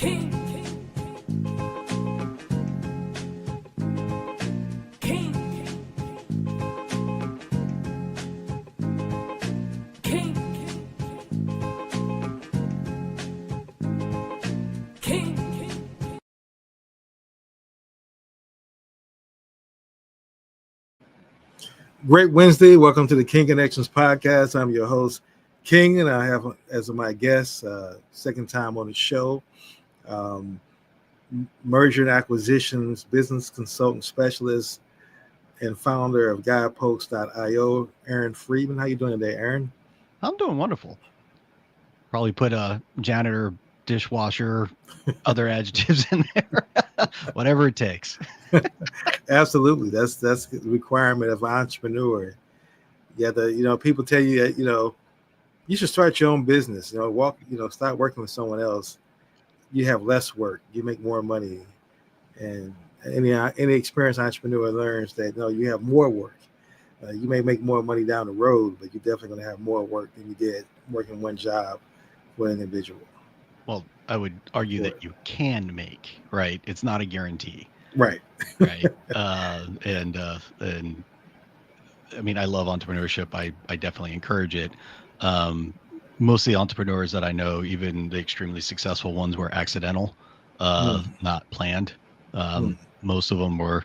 King. King. King. King. Great Wednesday. Welcome to the King Connections podcast. I'm your host, King, and I have as my guest, second time on the show, merger and acquisitions business consultant specialist and founder of guidepost.io, Aaron Friedman. How you doing today, Aaron? I'm doing wonderful. Probably put a janitor, dishwasher, other adjectives in there, whatever it takes. Absolutely. That's the requirement of an entrepreneur. Yeah, people tell you that, you should start your own business, start working with someone else. You have less work, you make more money. And any experienced entrepreneur learns that no, you have more work. You may make more money down the road, but you're definitely going to have more work than you did working one job for an individual. Well, I would argue that you can make, right? It's not a guarantee. Right. Right. And I mean, I love entrepreneurship. I definitely encourage it. Most of the entrepreneurs that I know, even the extremely successful ones, were accidental, not planned. Most of them were,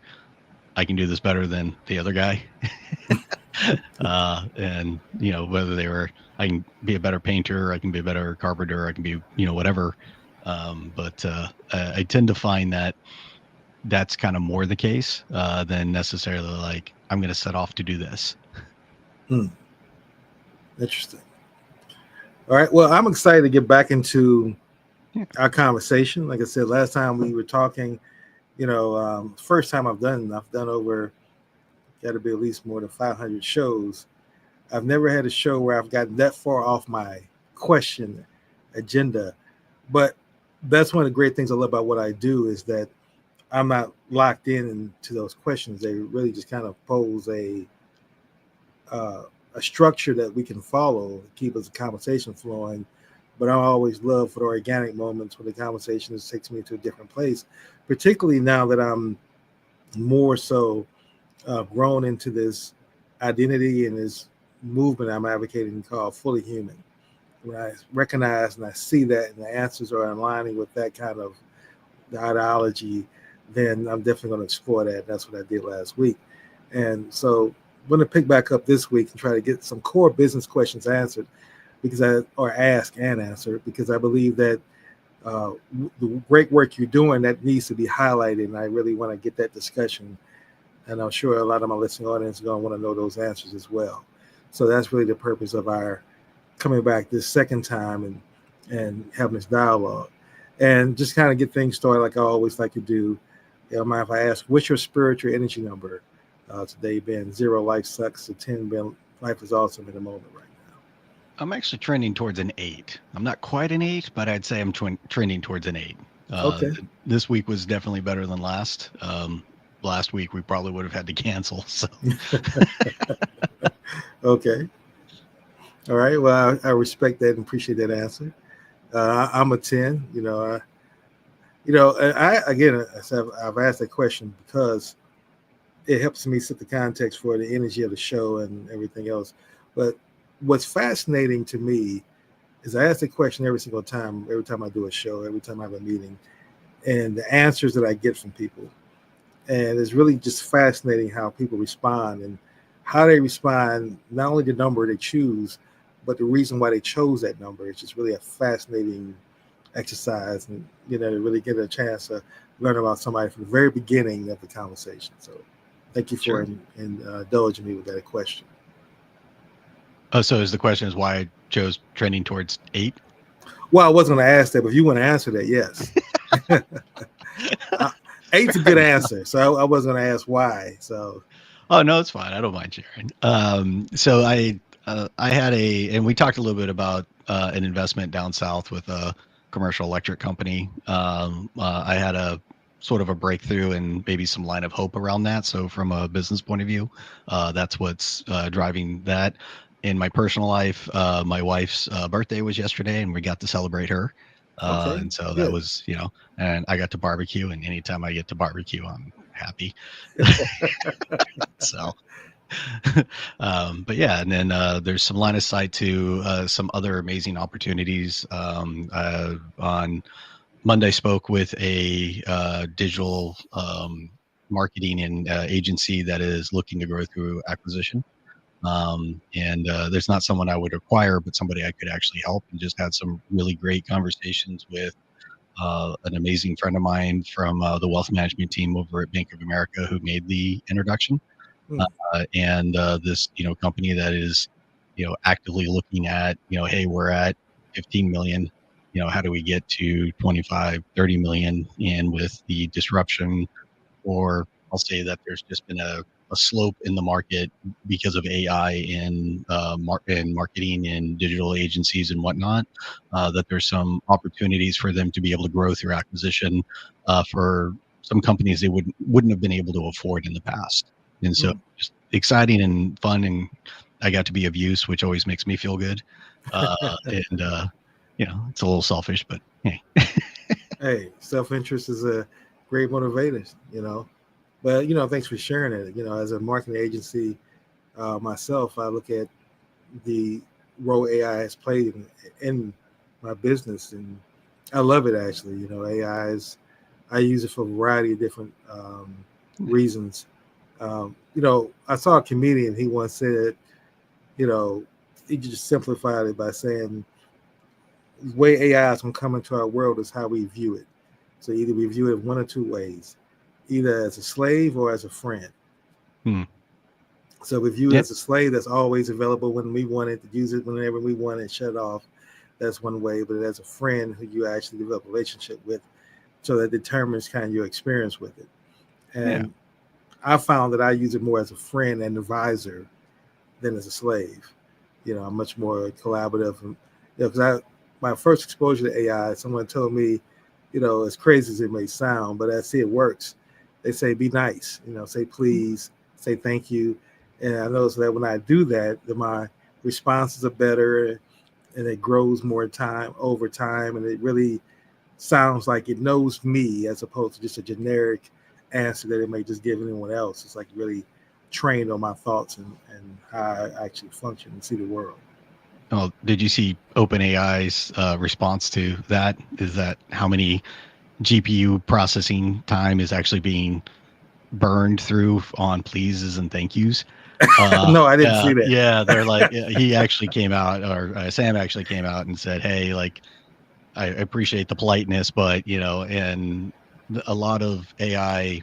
I can do this better than the other guy. And, whether they were, I can be a better painter, I can be a better carpenter, I can be, whatever. But I tend to find that that's kind of more the case than necessarily like, I'm going to set off to do this. Interesting. All right. Well, I'm excited to get back into our conversation. Like I said, last time we were talking, first time I've done over, got to be at least more than 500 shows. I've never had a show where I've gotten that far off my question agenda. But that's one of the great things I love about what I do is that I'm not locked into those questions. They really just kind of pose a structure that we can follow, keep us a conversation flowing. But I always love for the organic moments when the conversation takes me to a different place, particularly now that I'm more so grown into this identity and this movement I'm advocating called Fully Human. When I recognize and I see that and the answers are aligning with that kind of the ideology, then I'm definitely going to explore that. That's what I did last week. And so I'm going to pick back up this week and try to get some core business questions answered asked and answered, because I believe that the great work you're doing, that needs to be highlighted. And I really want to get that discussion. And I'm sure a lot of my listening audience are going to want to know those answers as well. So that's really the purpose of our coming back this second time and having this dialogue and just kind of get things started like I always like to do. Mind if I ask, what's your spiritual energy number today? Been 0, life sucks, to 10, been life is awesome in the moment right now. I'm actually trending towards an 8. I'm not quite an 8, but I'd say I'm trending towards an 8. Okay. This week was definitely better than last. Last week we probably would have had to cancel. So. Okay. All right. Well, I respect that and appreciate that answer. I'm a 10. I've asked that question because it helps me set the context for the energy of the show and everything else. But what's fascinating to me is I ask the question every single time, every time I do a show, every time I have a meeting, and the answers that I get from people. And it's really just fascinating how people respond and how they respond, not only the number they choose, but the reason why they chose that number. It's just really a fascinating exercise, and to really get a chance to learn about somebody from the very beginning of the conversation. So thank you for indulging me with that question. Oh, so the question is why I chose trending towards 8? Well, I wasn't going to ask that, but if you want to answer that, yes. 8's a good answer. So I wasn't going to ask why. So. Oh, no, it's fine. I don't mind sharing. So I had and we talked a little bit about an investment down south with a commercial electric company. I had a sort of a breakthrough and maybe some line of hope around that. So from a business point of view, that's what's driving that. In my personal life, my wife's birthday was yesterday, and we got to celebrate her. Okay, And so that good. was, and I got to barbecue, and anytime I get to barbecue, I'm happy. So, but yeah, and then there's some line of sight to some other amazing opportunities. On Monday, spoke with a digital marketing and agency that is looking to grow through acquisition. And there's not someone I would acquire, but somebody I could actually help, and just had some really great conversations with an amazing friend of mine from the wealth management team over at Bank of America who made the introduction. Hmm. And this, company that is, actively looking at, hey, we're at 15 million, how do we get to 25, 30 million? And with the disruption, or I'll say that there's just been a slope in the market because of AI in marketing and digital agencies and whatnot, that there's some opportunities for them to be able to grow through acquisition for some companies they wouldn't have been able to afford in the past. And so Hmm. just exciting and fun, and I got to be of use, which always makes me feel good. And it's a little selfish, but hey. Hey, self-interest is a great motivator, you know. But thanks for sharing it. As a marketing agency myself, I look at the role AI has played in my business, and I love it actually. AI is I use it for a variety of different reasons. I saw a comedian. He once said, you know, he just simplified it by saying the way AI is going to come into our world is how we view it. So either we view it one or two ways, either as a slave or as a friend. Hmm. So if we view it Yep. as a slave that's always available when we want it, to use it whenever we want it, shut off, that's one way. But as a friend who you actually develop a relationship with, so that determines kind of your experience with it. Yeah. And I found that I use it more as a friend and advisor than as a slave. I'm much more collaborative. And, because my first exposure to AI, someone told me, as crazy as it may sound, but I see it works. They say, be nice, say please, say thank you. And I notice that when I do that, my responses are better, and it grows more time over time. And it really sounds like it knows me as opposed to just a generic answer that it may just give anyone else. It's like really trained on my thoughts and how I actually function and see the world. Oh, did you see OpenAI's response to that? Is that how many GPU processing time is actually being burned through on pleases and thank yous? No, I didn't see that. Yeah, they're like, yeah, he actually came out, or Sam actually came out and said, hey, like, I appreciate the politeness, but, and a lot of AI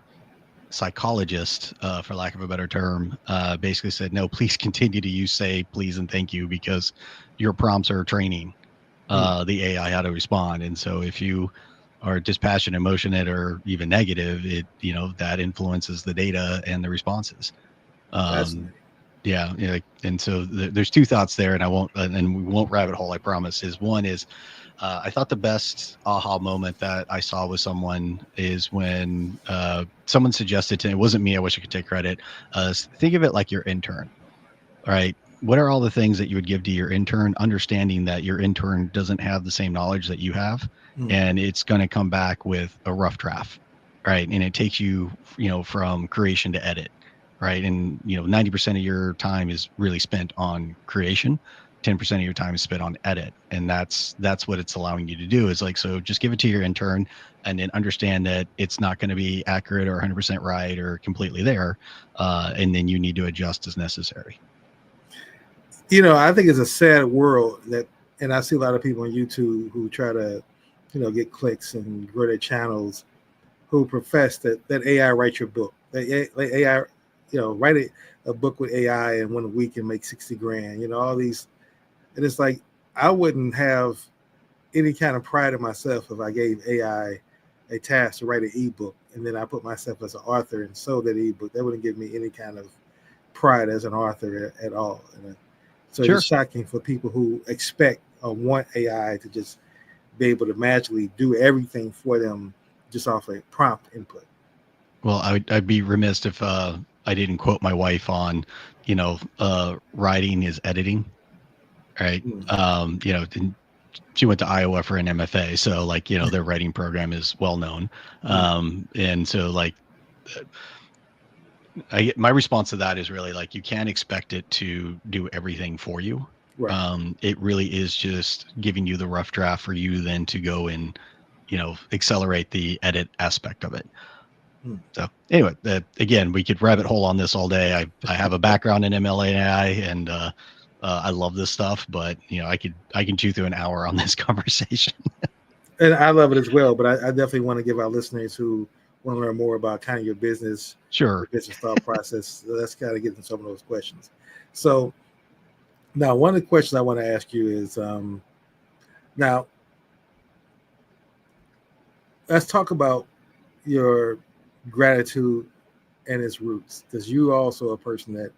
psychologist, for lack of a better term, basically said, no, please continue to use say, please, and thank you, because your prompts are training Hmm. the AI how to respond. And so if you are dispassionate, emotionate, or even negative, that influences the data and the responses. Um, Fascinating. yeah, and so there's two thoughts there, and and we won't rabbit hole, I promise. Is one is I thought the best aha moment that I saw with someone is when someone suggested to me, it wasn't me, I wish I could take credit. Think of it like your intern, all right? What are all the things that you would give to your intern, understanding that your intern doesn't have the same knowledge that you have, Hmm. and it's going to come back with a rough draft, right? And it takes you, from creation to edit, right? And 90% of your time is really spent on creation. 10% of your time is spent on edit, and that's what it's allowing you to do. Is like, so just give it to your intern, and then understand that it's not going to be accurate or 100% right or completely there, and then you need to adjust as necessary. I think it's a sad world that, and I see a lot of people on YouTube who try to, get clicks and grow their channels, who profess that AI write your book. That AI, write a book with AI in 1 week and make 60 grand. All these, and it's like I wouldn't have any kind of pride in myself if I gave AI a task to write an ebook and then I put myself as an author and sold that ebook. That wouldn't give me any kind of pride as an author at all. So it's Sure. shocking for people who expect or want AI to just be able to magically do everything for them just off a prompt input. Well, I'd be remiss if I didn't quote my wife on, writing is editing, right? Hmm. And she went to Iowa for an MFA, so like, you know, their writing program is well known. And so like, my response to that is really like, you can't expect it to do everything for you. Right. It really is just giving you the rough draft for you then to go and, you know, accelerate the edit aspect of it. So anyway, again, we could rabbit hole on this all day. I have a background in ML and AI, and I love this stuff, but you know, I can chew through an hour on this conversation. And I love it as well, but I definitely want to give our listeners who want to learn more about kind of your business, Sure. your business thought process. Let's kind of get into some of those questions. So now, one of the questions I want to ask you is, now let's talk about your gratitude and its roots, because you also a person that,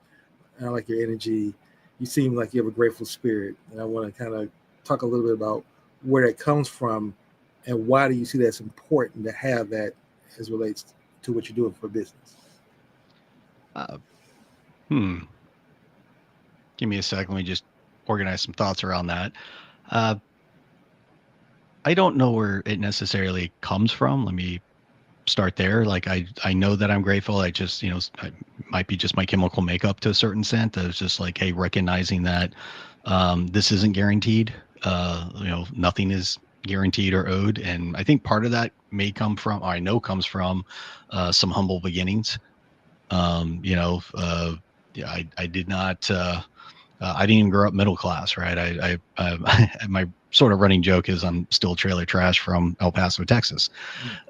I like your energy. You seem like you have a grateful spirit, and I want to kind of talk a little bit about where that comes from and why do you see that's important to have that as relates to what you're doing for business. Give me a second. Let me just organize some thoughts around that. I don't know where it necessarily comes from. Let me start there. Like I know that I'm grateful. I just, you know, it might be just my chemical makeup to a certain extent. That it's just like, hey, recognizing that this isn't guaranteed. You know, nothing is guaranteed or owed. And I think part of that may come from, or I know comes from some humble beginnings. You know, yeah, I did not, I didn't even grow up middle class, right? My sort of running joke is I'm still trailer trash from El Paso, Texas.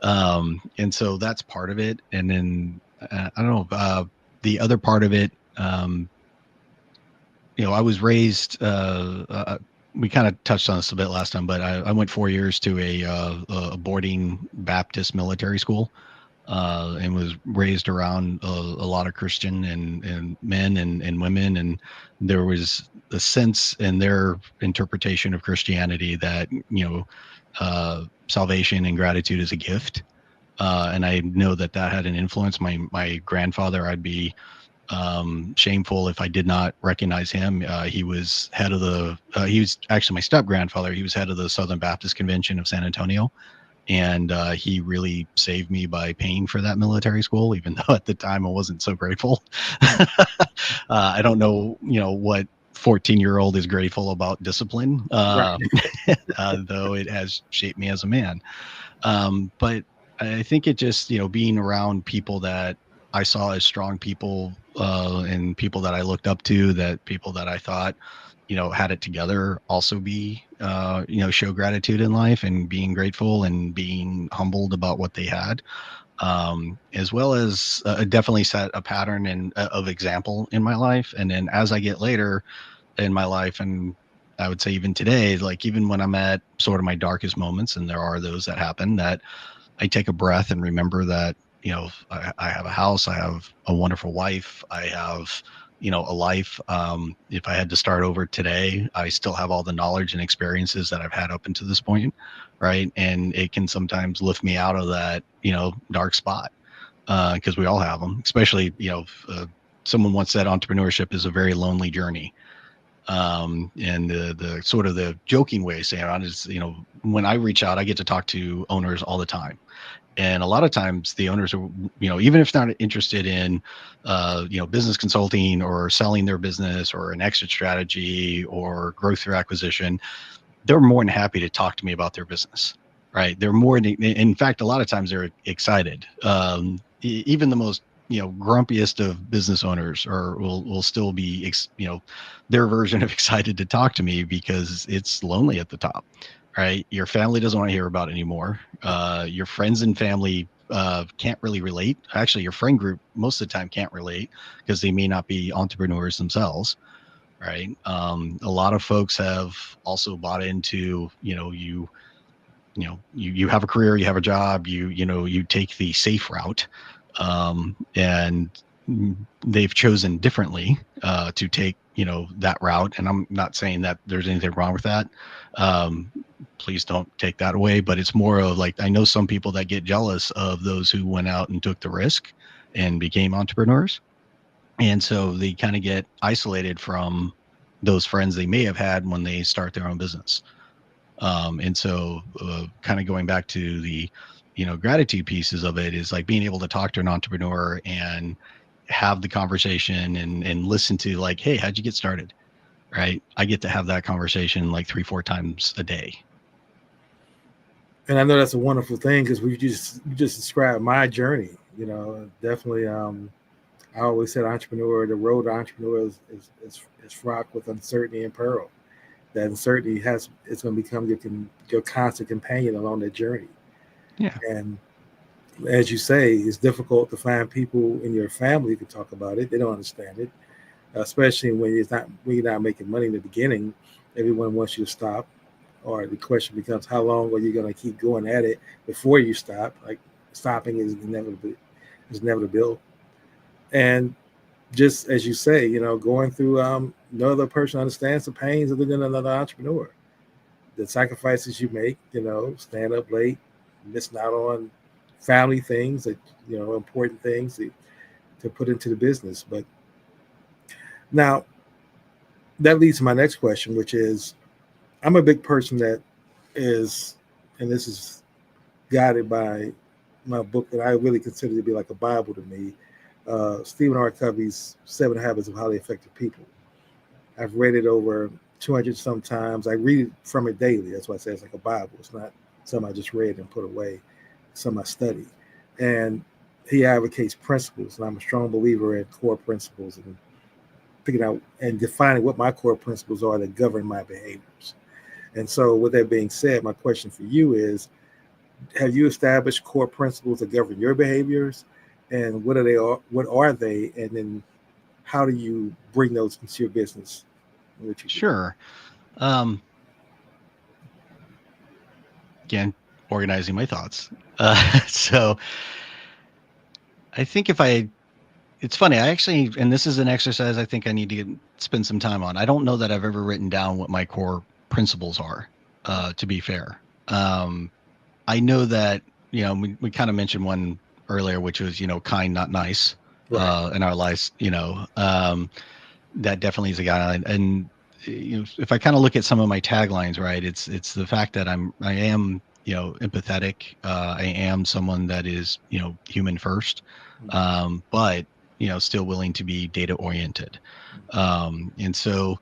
And so that's part of it. And then I don't know, the other part of it, you know, I was raised, we kind of touched on this a bit last time, but I went 4 years to a boarding Baptist military school. And was raised around a lot of Christian and men and women. And there was a sense in their interpretation of Christianity that, you know, salvation and gratitude is a gift. And I know that had an influence. My grandfather, I'd be shameful if I did not recognize him. He was head of he was actually my step grandfather. He was head of the Southern Baptist Convention of San Antonio. And he really saved me by paying for that military school, even though at the time I wasn't so grateful. I don't know, you know, what 14-year-old is grateful about discipline, though it has shaped me as a man. But I think it just, you know, being around people that I saw as strong people and people that I looked up to, that people that I thought, you know, had it together, also be, you know, show gratitude in life and being grateful and being humbled about what they had, as well as definitely set a pattern and of example in my life. And then as I get later in my life, and I would say even today, like even when I'm at sort of my darkest moments, and there are those that happen, that I take a breath and remember that, you know, I have a house, I have a wonderful wife, I have, you know, a life. If I had to start over today, I still have all the knowledge and experiences that I've had up until this point, right? And it can sometimes lift me out of that, you know, dark spot, because we all have them. Especially, you know, someone once said entrepreneurship is a very lonely journey. And the sort of the joking way of saying it is, you know, when I reach out, I get to talk to owners all the time. And a lot of times the owners are, you know, even if not interested in, you know, business consulting or selling their business or an exit strategy or growth through acquisition, they're more than happy to talk to me about their business, right? They're more, in fact, a lot of times they're excited. Even the most, you know, grumpiest of business owners will still be, you know, their version of excited to talk to me, because it's lonely at the top. Right. Your family doesn't want to hear about it anymore. Your friends and family can't really relate. Actually, your friend group most of the time can't relate because they may not be entrepreneurs themselves. Right. A lot of folks have also bought into, you know, you have a career, you have a job, you know, you take the safe route, and they've chosen differently to take, you know, that route. And I'm not saying that there's anything wrong with that. Please don't take that away, but it's more of like, I know some people that get jealous of those who went out and took the risk and became entrepreneurs. And so they kind of get isolated from those friends they may have had when they start their own business. And so kind of going back to the, gratitude pieces of it is like being able to talk to an entrepreneur and have the conversation and listen to like, hey, how'd you get started? Right. I get to have that conversation like 3-4 times a day. And I know that's a wonderful thing because you just described my journey. Definitely. I always said the road to entrepreneur is fraught with uncertainty and peril. That uncertainty it's going to become your constant companion along that journey. Yeah. And as you say, it's difficult to find people in your family who can talk about it. They don't understand it, especially when you're not making money in the beginning. Everyone wants you to stop, or the question becomes, how long are you going to keep going at it before you stop? Like stopping is inevitable. And just as you say, going through no other person understands the pains other than another entrepreneur. The sacrifices you make, staying up late, missing out on family things that important things to put into the business. But now that leads to my next question, which is, I'm a big person that is, and this is guided by my book that I really consider to be like a Bible to me, Stephen R. Covey's 7 Habits of Highly Effective People. I've read it over 200 sometimes. I read it from it daily. That's why I say it's like a Bible. It's not something I just read and put away. It's something I study. And he advocates principles, and I'm a strong believer in core principles and picking out and defining what my core principles are that govern my behaviors. And so with that being said, my question for you is, have you established core principles that govern your behaviors? And what are they? And then how do you bring those into your business? Sure. Again, organizing my thoughts. So I think it's funny, I actually, and this is an exercise I think I need to spend some time on. I don't know that I've ever written down what my core principles are, to be fair. I know that, we kind of mentioned one earlier, which was, kind, not nice, Right. in our lives, that definitely is a guideline. And if I kind of look at some of my taglines, right, it's the fact that I am, empathetic. I am someone that is, human first, but, still willing to be data oriented. And so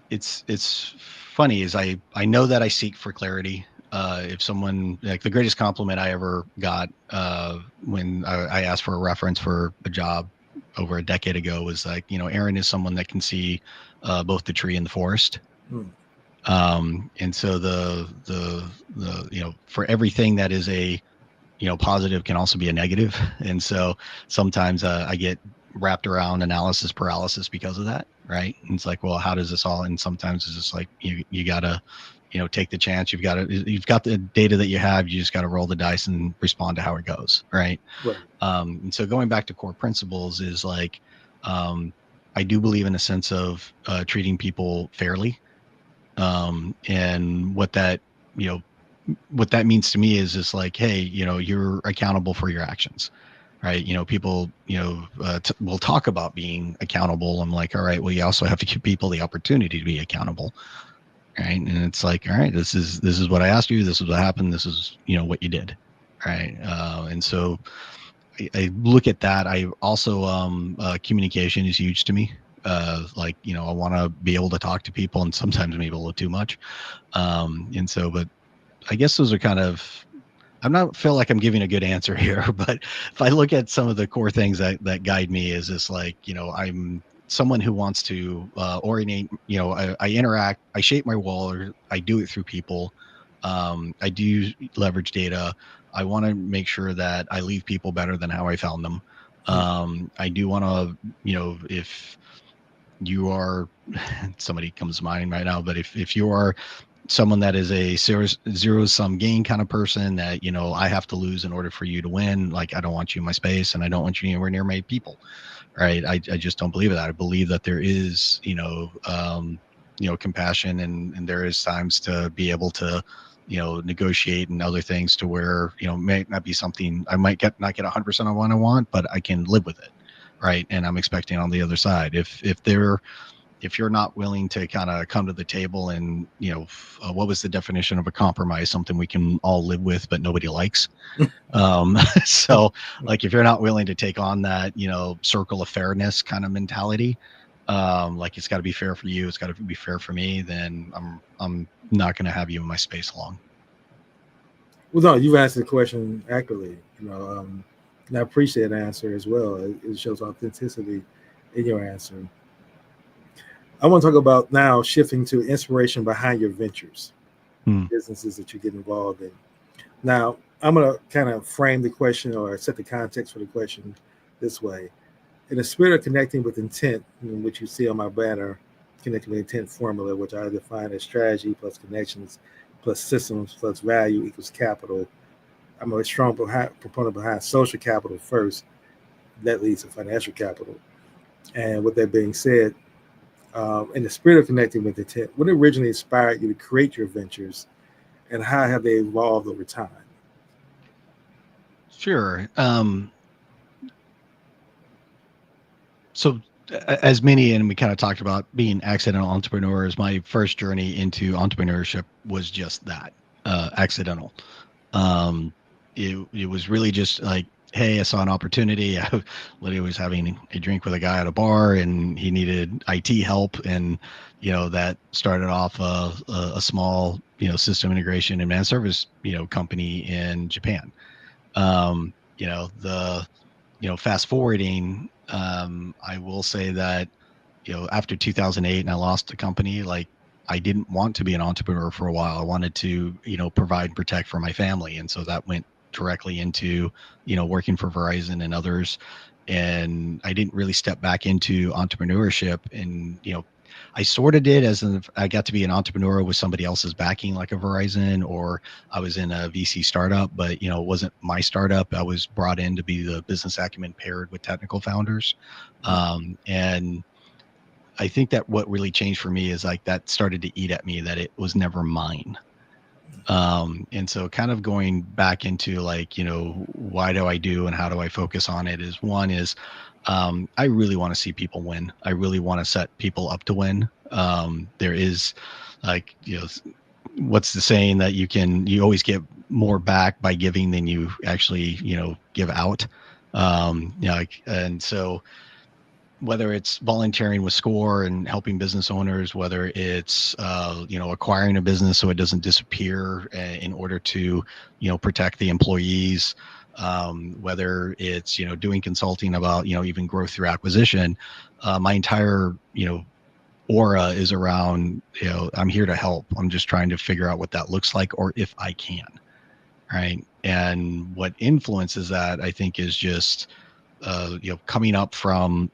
it's funny is I know that I seek for clarity. If someone, like, the greatest compliment I ever got when I asked for a reference for a job over a decade ago was like, Aaron is someone that can see both the tree and the forest. And so the for everything that is a positive can also be a negative. And so sometimes I get wrapped around analysis paralysis because of that, right? And it's like, well, how does this all? And sometimes it's just like you gotta take the chance. You've got the data that you have. You just got to roll the dice and respond to how it goes, right? And so going back to core principles is like, I do believe in a sense of treating people fairly, and what that means to me is just like, hey, you're accountable for your actions, right? People will talk about being accountable. I'm like, all right, well, you also have to give people the opportunity to be accountable, right? And it's like, all right, this is what I asked you, this is what happened, this is what you did, right? And so I look at that. I also communication is huge to me. Like, I want to be able to talk to people, and sometimes maybe a little too much. And so, but I guess those are kind of, I'm not feel like I'm giving a good answer here, but if I look at some of the core things that guide me, is this like, I'm someone who wants to orientate, I interact, I shape my world, or I do it through people. I do leverage data. I want to make sure that I leave people better than how I found them. I do want to, if you are, somebody comes to mind right now, but if you are someone that is a zero sum game kind of person that, I have to lose in order for you to win, like, I don't want you in my space, and I don't want you anywhere near my people, right? I just don't believe that. I believe that there is, compassion, and there is times to be able to, negotiate and other things to where, may not be something I might not get 100% on what I want, but I can live with it, right? And I'm expecting on the other side, if there if you're not willing to kind of come to the table and, what was the definition of a compromise? Something we can all live with, but nobody likes. So like, if you're not willing to take on that, circle of fairness kind of mentality, like it's got to be fair for you, it's got to be fair for me, then I'm not going to have you in my space long. Well, no, you've answered the question accurately, and I appreciate the answer as well. It shows authenticity in your answer. I want to talk about now shifting to inspiration behind your ventures, businesses that you get involved in. Now, I'm going to kind of frame the question or set the context for the question this way. In the spirit of connecting with intent, which you see on my banner, connecting with intent formula, which I define as strategy plus connections plus systems plus value equals capital. I'm a strong proponent behind social capital first. That leads to financial capital. And with that being said, in the spirit of connecting with intent, what originally inspired you to create your ventures, and how have they evolved over time? Sure. So as many, and we kind of talked about being accidental entrepreneurs, my first journey into entrepreneurship was just that, accidental. It was really just like, hey, I saw an opportunity. I literally was having a drink with a guy at a bar, and he needed IT help, and that started off a small system integration and managed service company in Japan. Fast forwarding, I will say that after 2008 and I lost the company, like, I didn't want to be an entrepreneur for a while. I wanted to provide and protect for my family, and so that went directly into working for Verizon and others. And I didn't really step back into entrepreneurship, and I sort of did, as in I got to be an entrepreneur with somebody else's backing, like a Verizon, or I was in a VC startup, but it wasn't my startup. I was brought in to be the business acumen paired with technical founders. And I think that what really changed for me is like that started to eat at me, that it was never mine. And so kind of going back into like, why do I do and how do I focus on it is, one is, I really want to see people win. I really want to set people up to win. There is like, what's the saying that you always get more back by giving than you actually, give out. And so whether it's volunteering with SCORE and helping business owners, whether it's acquiring a business so it doesn't disappear in order to protect the employees, whether it's doing consulting about even growth through acquisition, my entire aura is around I'm here to help. I'm just trying to figure out what that looks like, or if I can, right? And what influences that, I think, is just coming up from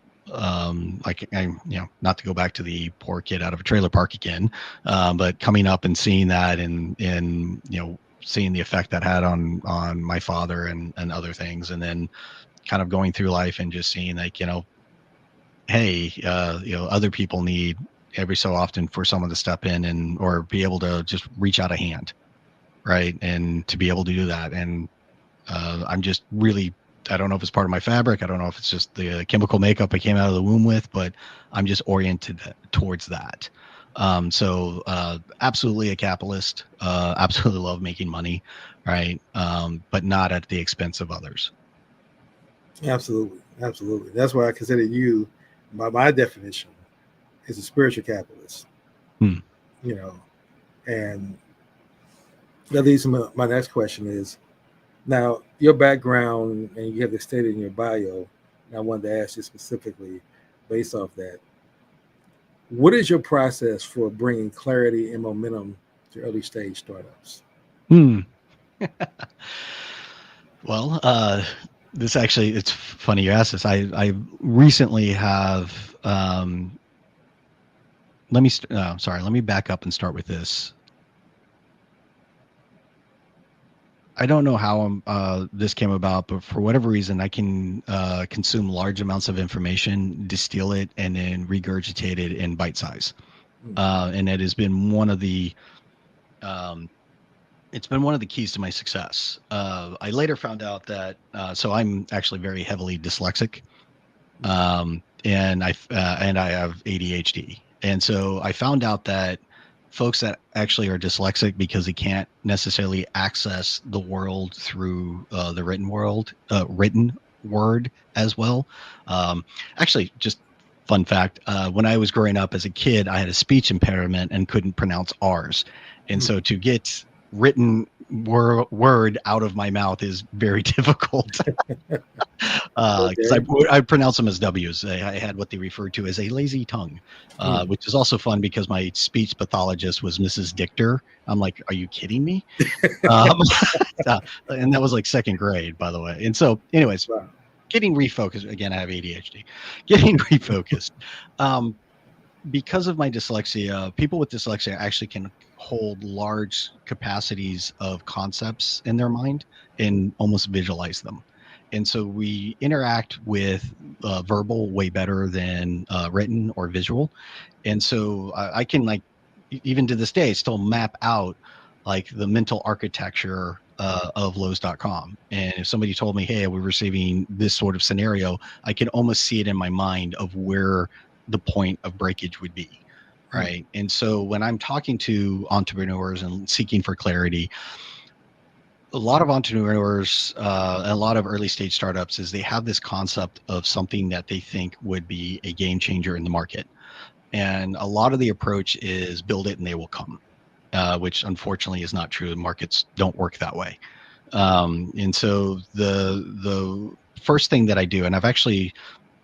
like, I'm, not to go back to the poor kid out of a trailer park again, but coming up and seeing that, and seeing the effect that had on my father and other things, and then kind of going through life and just seeing like, hey, other people need every so often for someone to step in or be able to just reach out a hand, right? And to be able to do that. And I'm just really, I don't know if it's part of my fabric. I don't know if it's just the chemical makeup I came out of the womb with, but I'm just oriented towards that. So absolutely a capitalist, absolutely love making money, right? But not at the expense of others. Absolutely. Absolutely. That's why I consider you, by my definition, as a spiritual capitalist. And that leads to my next question is, now, your background, and you have this stated in your bio, and I wanted to ask you specifically based off that. What is your process for bringing clarity and momentum to early stage startups? Well, this actually, it's funny you asked this. I recently have, let me back up and start with this. I don't know how this came about, but for whatever reason, I can consume large amounts of information, distill it, and then regurgitate it in bite size. And it has been one of the it's been one of the keys to my success. I later found out that so I'm actually very heavily dyslexic, and I have ADHD. And so I found out that folks that actually are dyslexic because they can't necessarily access the world through the written word as well. Um, Actually, just fun fact: when I was growing up as a kid, I had a speech impairment and couldn't pronounce R's, and so to get word out of my mouth is very difficult because Okay. I pronounce them as W's. I had what they referred to as a lazy tongue, Hmm. which is also fun because my speech pathologist was Mrs. Dichter. I'm like, are you kidding me? Um, and that was like second grade, by the way. And so, anyways, Wow. getting refocused again. I have ADHD. Getting refocused. Um, because of my dyslexia, people with dyslexia actually can hold large capacities of concepts in their mind and almost visualize them. And so we interact with verbal way better than written or visual. And so I can like even to this day still map out like the mental architecture of Lowe's.com. And if somebody told me, hey, we're receiving this sort of scenario, I can almost see it in my mind of where the point of breakage would be. Hmm. Right. And so when I'm talking to entrepreneurs and seeking for clarity, a lot of entrepreneurs and a lot of early stage startups is they have this concept of something that they think would be a game changer in the market. And a lot of the approach is build it and they will come, which unfortunately is not true. Markets don't work that way. And so the first thing that I do, and I've actually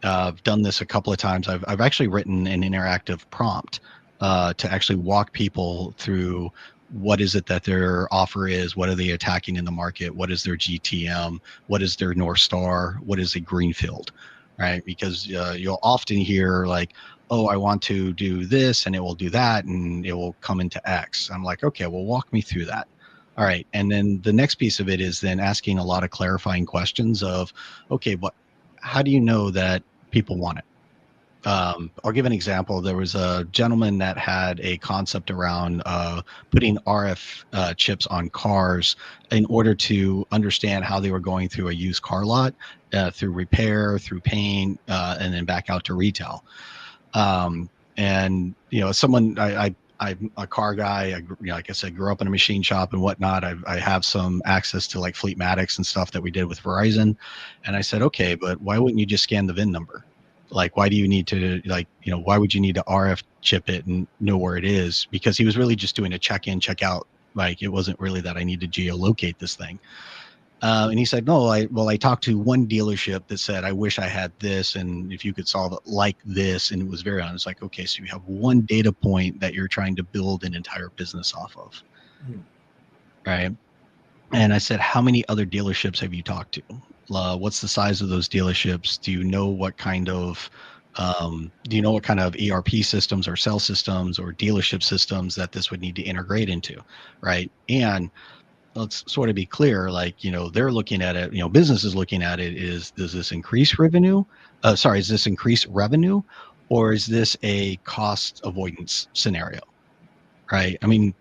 done this a couple of times. I've actually written an interactive prompt to actually walk people through what is it that their offer is, what are they attacking in the market, what is their GTM, what is their North Star, what is a greenfield, right? Because you'll often hear like, oh, I want to do this and it will do that and it will come into X. I'm like, okay, well, walk me through that. All right. And then the next piece of it is then asking a lot of clarifying questions of, okay, how do you know that people want it? I'll give an example. There was a gentleman that had a concept around putting RF chips on cars in order to understand how they were going through a used car lot, through repair, through paint, and then back out to retail. And someone I'm a car guy. Like I said, grew up in a machine shop and whatnot. I have some access to like Fleetmatics and stuff that we did with Verizon. And I said, okay, but why wouldn't you just scan the VIN number? Like, why do you need to why would you need to RF chip it and know where it is? Because he was really just doing a check in, check out. Like, it wasn't really that I need to geolocate this thing. And he said, no, I talked to one dealership that said, I wish I had this. And if you could solve it like this. And it was very honest, like, okay, so you have one data point that you're trying to build an entire business off of. Hmm. Right. And I said, how many other dealerships have you talked to? What's the size of those dealerships? Do you know what kind of ERP systems or sales systems or dealership systems that this would need to integrate into? Right. And let's sort of be clear, like, they're looking at it, business is looking at it is, does this increase revenue? Is this increase revenue, or is this a cost avoidance scenario? Right. I mean,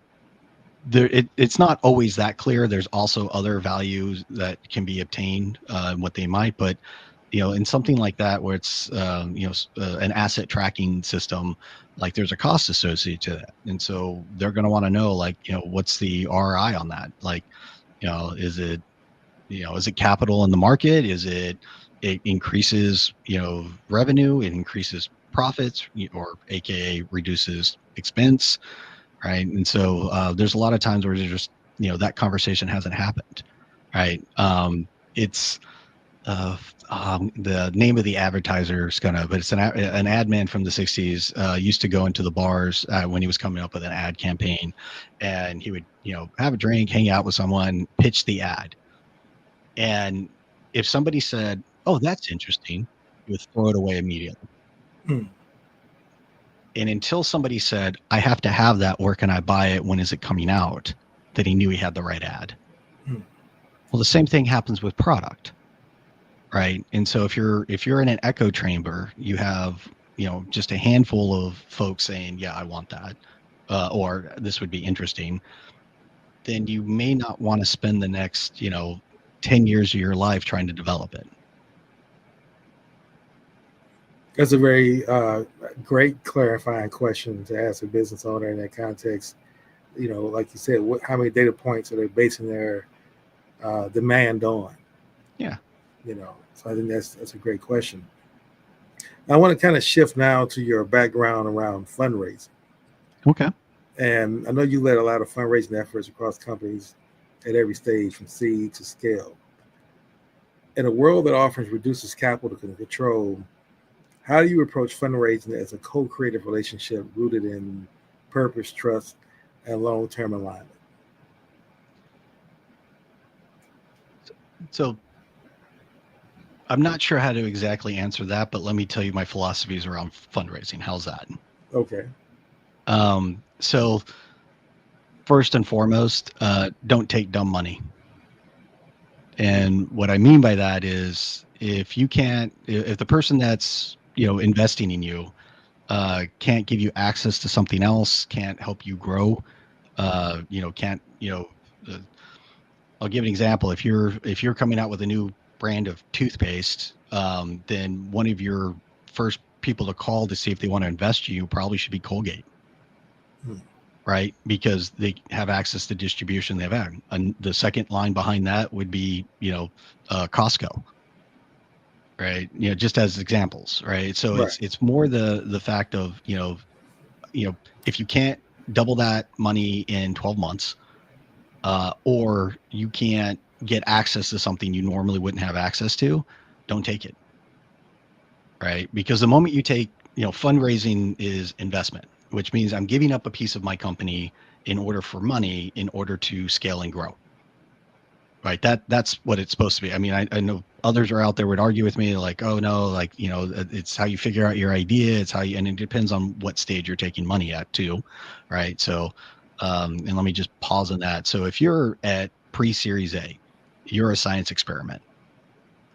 it's not always that clear. There's also other values that can be obtained, what they might, but in something like that where it's an asset tracking system, like there's a cost associated to that, and so they're going to want to know, like, what's the ROI on that? Like, is it capital in the market? It increases revenue, it increases profits, or AKA reduces expense, right? And so there's a lot of times where there's just that conversation hasn't happened, right? It's the name of the advertiser is but it's an ad man from the 60s, used to go into the bars when he was coming up with an ad campaign, and he would have a drink, hang out with someone, pitch the ad. And if somebody said, oh, that's interesting, he would throw it away immediately. Hmm. And until somebody said, I have to have that, where can I buy it, when is it coming out, that he knew he had the right ad. Hmm. Well, the same thing happens with product, right? And so if you're in an echo chamber, you have just a handful of folks saying, yeah, I want that, or this would be interesting. Then you may not want to spend the next 10 years of your life trying to develop it. That's a very great clarifying question to ask a business owner in that context. Like you said, how many data points are they basing their demand on? Yeah. So I think that's a great question. I want to kind of shift now to your background around fundraising. Okay. And I know you led a lot of fundraising efforts across companies at every stage, from seed to scale. In a world that offers reduces capital and control, how do you approach fundraising as a co-creative relationship rooted in purpose, trust, and long-term alignment? So I'm not sure how to exactly answer that, but let me tell you my philosophies around fundraising. How's that? Okay. So first and foremost, don't take dumb money. And what I mean by that is if the person that's, investing in you, can't give you access to something else, can't help you grow, can't, uh, I'll give an example. If you're coming out with a new brand of toothpaste, then one of your first people to call to see if they want to invest in you probably should be Colgate, Hmm. right? Because they have access to distribution they've had. And the second line behind that would be, Costco, right? Just as examples, right? So Right. it's more the fact of, if you can't double that money in 12 months, or you can't get access to something you normally wouldn't have access to, don't take it, right? Because the moment you take, fundraising is investment, which means I'm giving up a piece of my company in order for money, in order to scale and grow, right? That's what it's supposed to be. I mean, I know others are out there would argue with me like, oh no, like, it's how you figure out your idea. It's how you, and it depends on what stage you're taking money at too, right? So, and let me just pause on that. So if you're at pre-series A, you're a science experiment.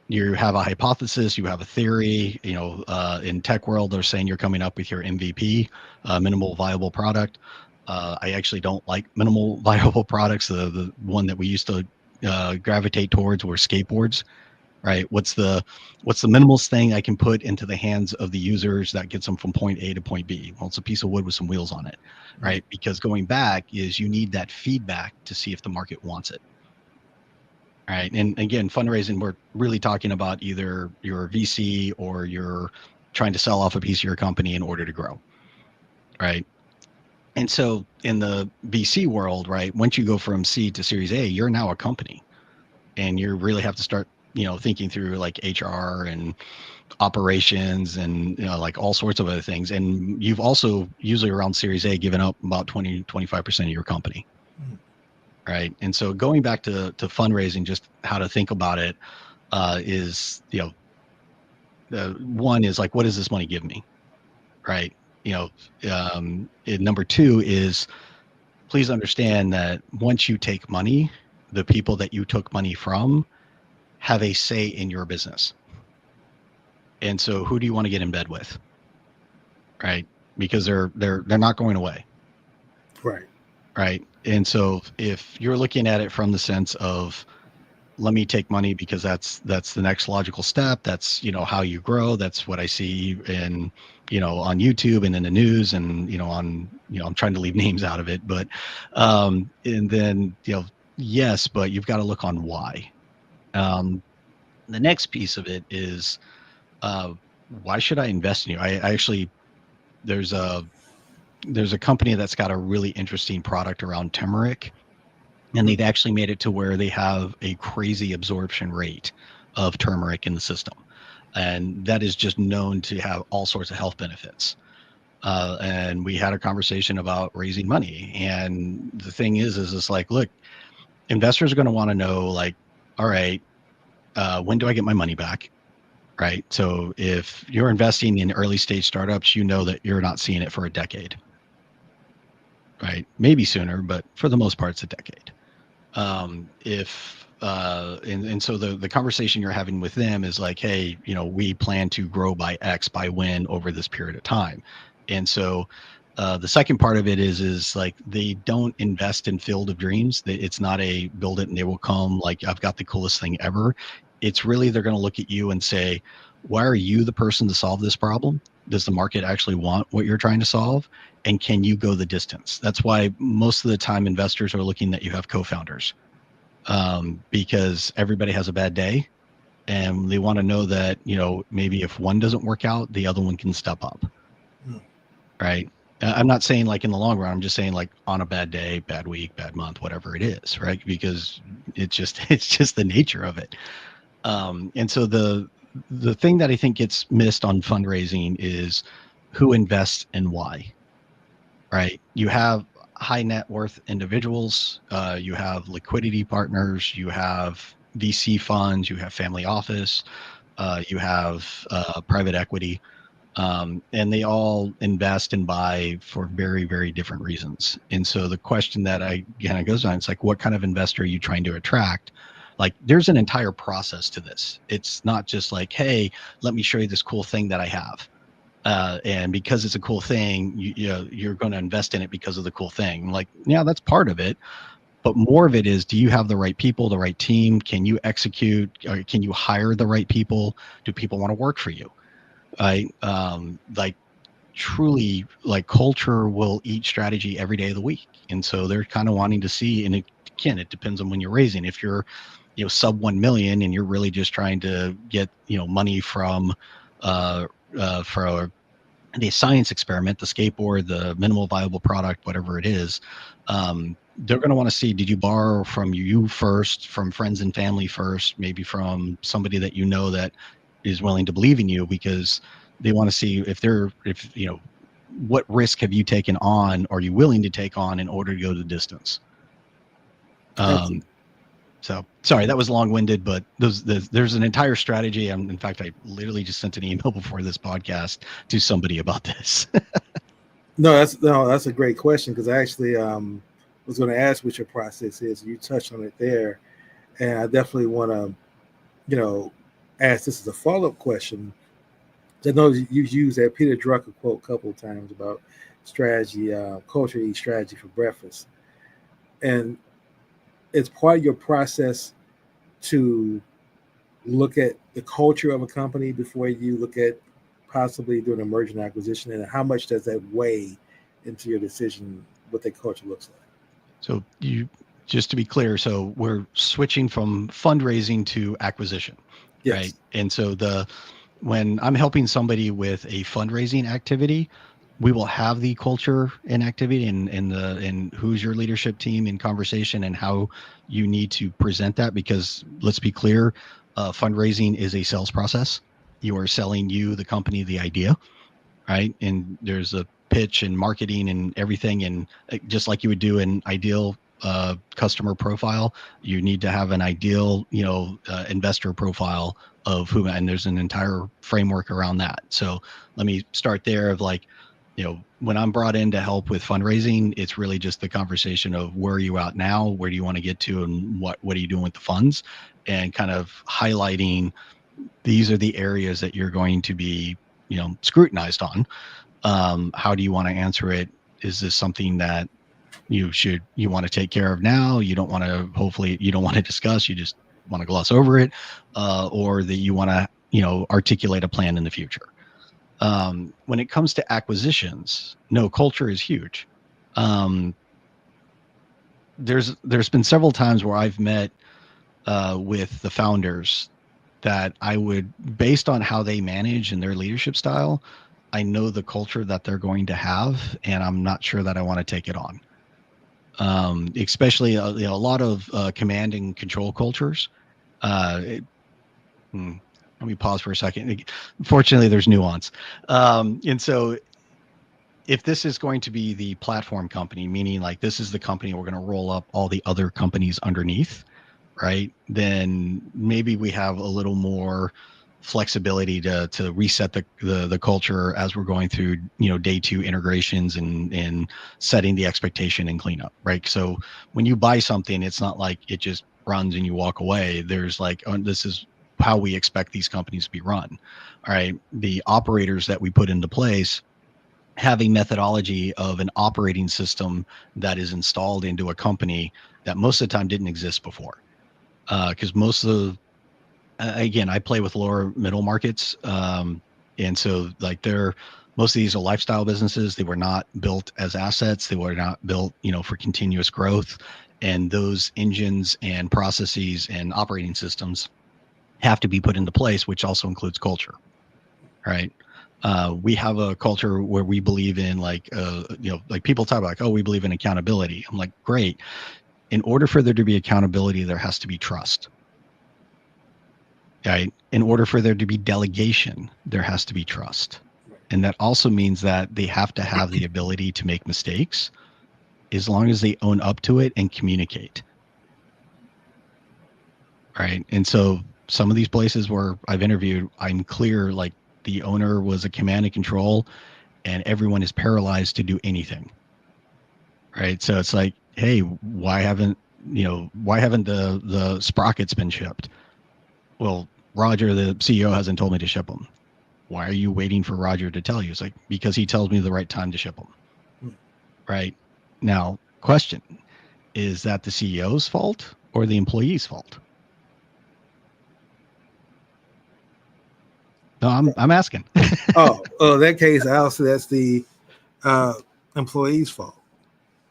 You have a hypothesis, you have a theory, in tech world, they're saying you're coming up with your MVP, minimal viable product. I actually don't like minimal viable products. The one that we used to gravitate towards were skateboards, right? What's the minimalist thing I can put into the hands of the users that gets them from point A to point B? Well, it's a piece of wood with some wheels on it, right? Because going back is you need that feedback to see if the market wants it. Right. And again, fundraising, we're really talking about either your VC or you're trying to sell off a piece of your company in order to grow. Right. And so in the VC world, right, once you go from C to Series A, you're now a company and you really have to start, thinking through like HR and operations and, like all sorts of other things. And you've also usually around Series A given up about 20-25% of your company. Right. And so going back to fundraising, just how to think about it, is, the one is like, what does this money give me? Right. And number two is, please understand that once you take money, the people that you took money from have a say in your business. And so who do you want to get in bed with? Right. Because they're not going away. Right. Right. And so if you're looking at it from the sense of, let me take money because that's the next logical step. That's, how you grow. That's what I see in, on YouTube and in the news and, I'm trying to leave names out of it, but, and then, yes, but you've got to look on why. The next piece of it is, why should I invest in you? I actually, there's a company that's got a really interesting product around turmeric. And they've actually made it to where they have a crazy absorption rate of turmeric in the system. And that is just known to have all sorts of health benefits. And we had a conversation about raising money. And the thing is it's like, look, investors are going to want to know, like, all right, when do I get my money back? Right. So if you're investing in early stage startups, you know that you're not seeing it for a decade. Right. Maybe sooner, but for the most part, it's a decade. And so the conversation you're having with them is like, hey, we plan to grow by X by when over this period of time. And so the second part of it is like, they don't invest in field of dreams. It's not a build it and they will come, like, I've got the coolest thing ever. It's really, they're going to look at you and say, why are you the person to solve this problem? Does the market actually want what you're trying to solve? And can you go the distance? That's why most of the time investors are looking that you have co-founders, because everybody has a bad day, and they want to know that, maybe if one doesn't work out, the other one can step up. Right. I'm not saying like in the long run, I'm just saying like on a bad day, bad week, bad month, whatever it is, right? Because it's just the nature of it. And so the thing that I think gets missed on fundraising is who invests and why, right? You have high net worth individuals, you have liquidity partners, you have VC funds, you have family office, you have private equity, and they all invest and buy for very, very different reasons. And so the question that I kind of goes on, it's like, what kind of investor are you trying to attract? Like, there's an entire process to this. It's not just like, hey, let me show you this cool thing that I have. And because it's a cool thing, you're going to invest in it because of the cool thing. Like, yeah, that's part of it. But more of it is, do you have the right people, the right team? Can you execute? Or can you hire the right people? Do people want to work for you? Like truly, like culture will eat strategy every day of the week. And so they're kind of wanting to see, and it depends on when you're raising. If you're, sub 1 million and you're really just trying to get, money from, for the science experiment, the skateboard, the minimal viable product, whatever it is, they're going to want to see, did you borrow from you first, from friends and family first, maybe from somebody that that is willing to believe in you, because they want to see if what risk have you taken on, or are you willing to take on in order to go the distance. So sorry, that was long-winded, but there's an entire strategy. In fact, I literally just sent an email before this podcast to somebody about this. No, that's a great question, because I actually was going to ask what your process is. You touched on it there, and I definitely want to, ask this as a follow-up question. I know you've used that Peter Drucker quote a couple of times about strategy, culture eats strategy for breakfast, and it's part of your process to look at the culture of a company before you look at possibly doing a merger and acquisition, and how much does that weigh into your decision what that culture looks like? So just to be clear, so we're switching from fundraising to acquisition, Yes. right? And so when I'm helping somebody with a fundraising activity, we will have the culture and activity and who's your leadership team in conversation, and how you need to present that, because let's be clear, fundraising is a sales process. You are selling the company, the idea, right? And there's a pitch and marketing and everything, and just like you would do an ideal customer profile, you need to have an ideal investor profile of who, and there's an entire framework around that. So let me start there of like, when I'm brought in to help with fundraising, it's really just the conversation of where are you at now, where do you want to get to, and what are you doing with the funds, and kind of highlighting these are the areas that you're going to be scrutinized on. How do you want to answer it? Is this something that you want to take care of now? You don't want to, hopefully you don't want to discuss, you just want to gloss over it, or that you want to articulate a plan in the future. When it comes to acquisitions, no, culture is huge. There's been several times where I've met with the founders that I would, based on how they manage and their leadership style, I know the culture that they're going to have, and I'm not sure that I want to take it on. Especially a lot of command and control cultures. Let me pause for a second. Fortunately, there's nuance. And so if this is going to be the platform company, meaning like this is the company we're going to roll up all the other companies underneath, right? Then maybe we have a little more flexibility to reset the culture as we're going through, day 2 integrations and setting the expectation and cleanup, right? So when you buy something, it's not like it just runs and you walk away. There's like, oh, this is how we expect these companies to be run. All right. The operators that we put into place have a methodology of an operating system that is installed into a company that most of the time didn't exist before. Because most of again, I play with lower middle markets. And so like most of these are lifestyle businesses. They were not built as assets. They were not built, for continuous growth. And those engines and processes and operating systems have to be put into place, which also includes culture, right? We have a culture where we believe in like people talk about like, oh, we believe in accountability. I'm like, great. In order for there to be accountability, there has to be trust. Right? In order for there to be delegation, there has to be trust. And that also means that they have to have the ability to make mistakes as long as they own up to it and communicate. Right. And so some of these places where I've interviewed, I'm clear like the owner was a command and control and everyone is paralyzed to do anything. Right. So it's like, hey, why haven't the sprockets been shipped? Well, Roger, the CEO, hasn't told me to ship them. Why are you waiting for Roger to tell you? It's like, because he tells me the right time to ship them. Right. Now, question, is that the CEO's fault or the employee's fault? No, I'm asking. In that case, I'll say that's the employee's fault.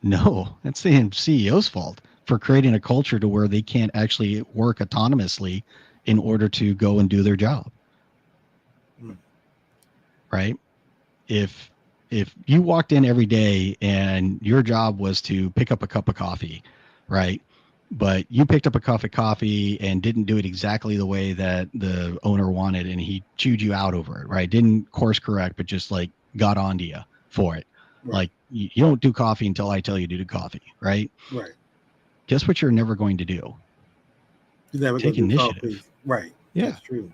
No, that's the CEO's fault for creating a culture to where they can't actually work autonomously in order to go and do their job. Right? If you walked in every day and your job was to pick up a cup of coffee, right? But you picked up a cup of coffee and didn't do it exactly the way that the owner wanted, and he chewed you out over it, right? Didn't course correct, but just like got onto you for it. Right. Like you don't do coffee until I tell you to do coffee, right? Right. Guess what you're never going to do? You're never take initiative. Coffee. Right. Yeah. That's true.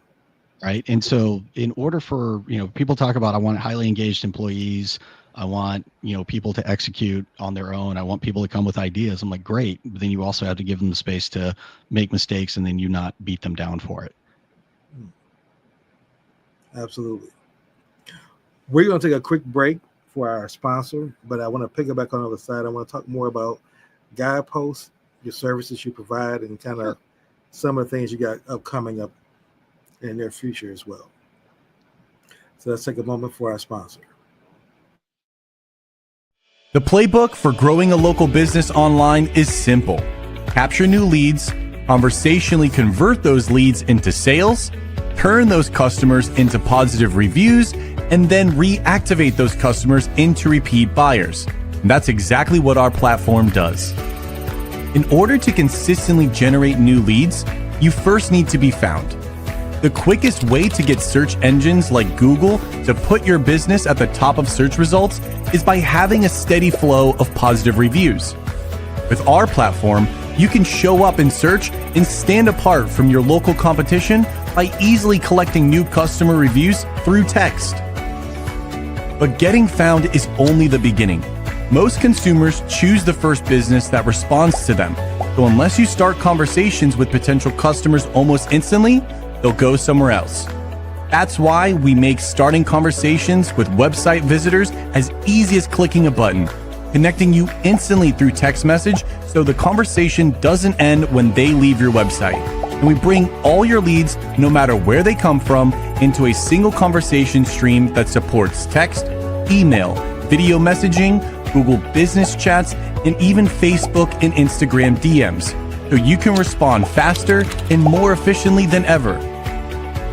Right. And so in order for, people talk about, I want highly engaged employees. I want, people to execute on their own. I want people to come with ideas. I'm like, great. But then you also have to give them the space to make mistakes and then you not beat them down for it. Absolutely. We're going to take a quick break for our sponsor, but I want to pick it back on the other side. I want to talk more about Guideposts, your services you provide, and kind of some of the things you got upcoming up in their future as well. So let's take a moment for our sponsor. The playbook for growing a local business online is simple. Capture new leads, conversationally convert those leads into sales, turn those customers into positive reviews, and then reactivate those customers into repeat buyers. And that's exactly what our platform does. In order to consistently generate new leads, you first need to be found. The quickest way to get search engines like Google to put your business at the top of search results is by having a steady flow of positive reviews. With our platform, you can show up in search and stand apart from your local competition by easily collecting new customer reviews through text. But getting found is only the beginning. Most consumers choose the first business that responds to them. So unless you start conversations with potential customers almost instantly, they'll go somewhere else. That's why we make starting conversations with website visitors as easy as clicking a button, connecting you instantly through text message so the conversation doesn't end when they leave your website. And we bring all your leads, no matter where they come from, into a single conversation stream that supports text, email, video messaging, Google Business Chats, and even Facebook and Instagram DMs, so you can respond faster and more efficiently than ever.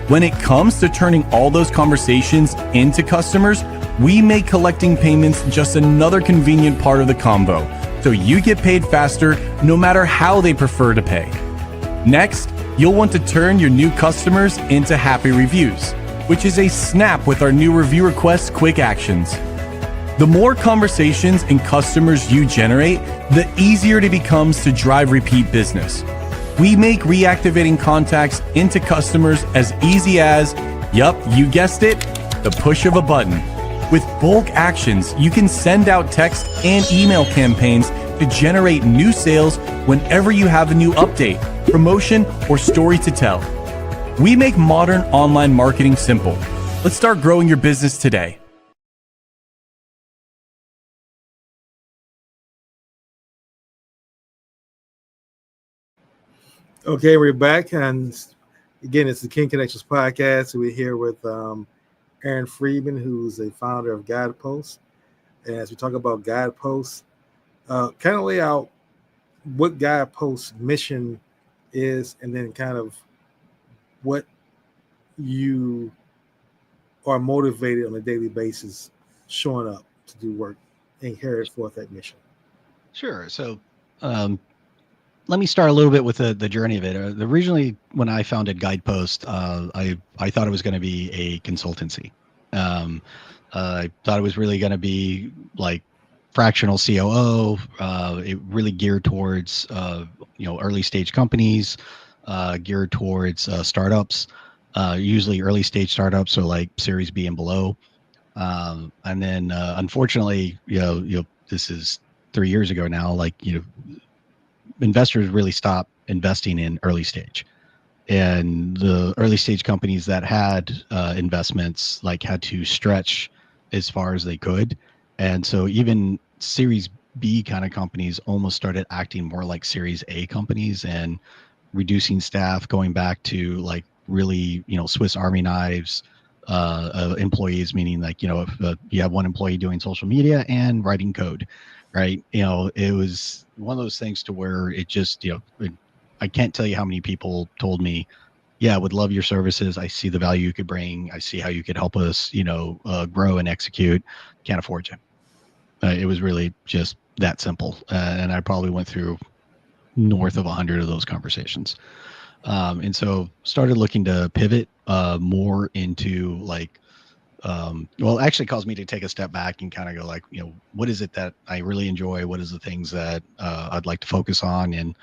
When it comes to turning all those conversations into customers, we make collecting payments just another convenient part of the combo, so you get paid faster no matter how they prefer to pay. Next, you'll want to turn your new customers into happy reviews, which is a snap with our new review request quick actions. The more conversations and customers you generate, the easier it becomes to drive repeat business. We make reactivating contacts into customers as easy as, yup, you guessed it, the push of a button. With bulk actions, you can send out text and email campaigns to generate new sales whenever you have a new update, promotion, or story to tell. We make modern online marketing simple. Let's start growing your business today. Okay, we're back, and Again, it's the King Connections podcast. We're here with Aaron Friedman, who's a founder of Guideposts. And as we talk about Guideposts, kind of lay out what Guideposts' mission is, and then kind of what you are motivated on a daily basis showing up to do work and carry forth that mission. Sure. So let me start a little bit with the journey of it. Originally, when I founded Guidepost, I thought it was going to be a consultancy. I thought it was really going to be like fractional COO. It really geared towards early stage companies, geared towards startups, usually early stage startups, so like Series B and below. And then unfortunately, this is 3 years ago now. Investors really stopped investing in early stage, and the early stage companies that had investments had to stretch as far as they could. And so even Series B kind of companies almost started acting more like Series A companies and reducing staff, going back to really, Swiss Army knives employees, meaning if you have one employee doing social media and writing code, right? It was one of those things to where it just, I can't tell you how many people told me, yeah, I would love your services. I see the value you could bring. I see how you could help us, grow and execute. Can't afford you. It was really just that simple. And I probably went through north of 100 of those conversations. And so started looking to pivot more into well, it actually caused me to take a step back and kind of go what is it that I really enjoy? What is the things that I'd like to focus on? And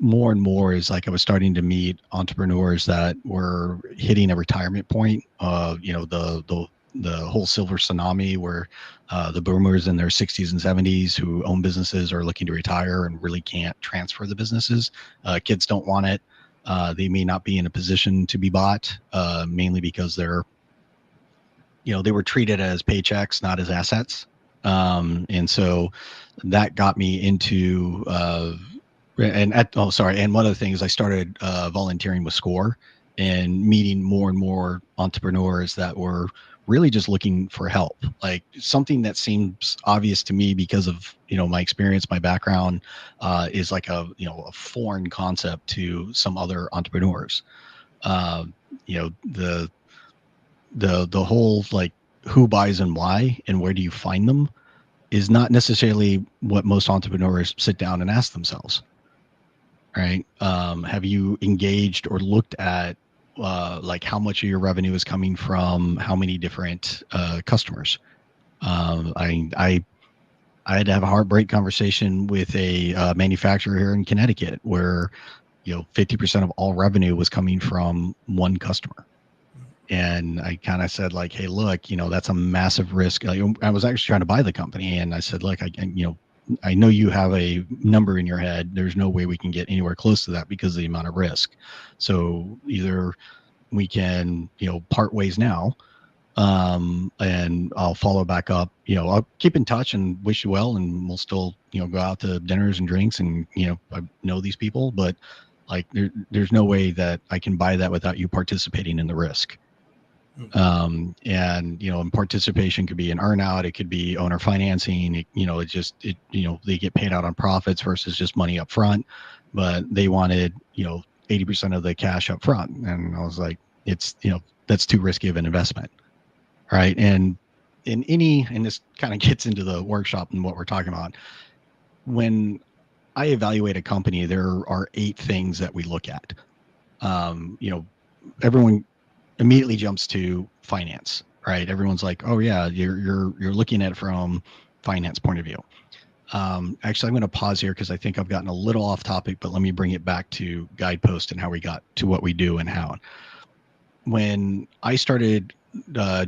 more and more is I was starting to meet entrepreneurs that were hitting a retirement point. The whole silver tsunami where the boomers in their 60s and 70s who own businesses are looking to retire and really can't transfer the businesses. Kids don't want it. They may not be in a position to be bought, mainly because they're, they were treated as paychecks, not as assets. And so that got me into, and one of the things I started volunteering with SCORE and meeting more and more entrepreneurs that were really just looking for help, something that seems obvious to me because of, my experience, my background, is a foreign concept to some other entrepreneurs. The whole who buys and why and where do you find them is not necessarily what most entrepreneurs sit down and ask themselves. Right? Have you engaged or looked at how much of your revenue is coming from how many different customers? I had to have a heartbreak conversation with a manufacturer here in Connecticut where 50% of all revenue was coming from one customer. And I kind of said hey, look, that's a massive risk. I was actually trying to buy the company, and I said, look, I know you have a number in your head. There's no way we can get anywhere close to that because of the amount of risk. So either we can, part ways now, and I'll follow back up. I'll keep in touch and wish you well, and we'll still, go out to dinners and drinks, and I know these people, but there's no way that I can buy that without you participating in the risk. And participation could be an earnout, it could be owner financing, they get paid out on profits versus just money up front, but they wanted 80% of the cash up front, and I was like, it's that's too risky of an investment, right? And this kind of gets into the workshop and what we're talking about. When I evaluate a company, there are 8 things that we look at. Everyone immediately jumps to finance, right? Everyone's like, oh yeah, you're looking at it from finance point of view. Actually, I'm going to pause here because I think I've gotten a little off topic, but let me bring it back to Guidepost and how we got to what we do and how. When I started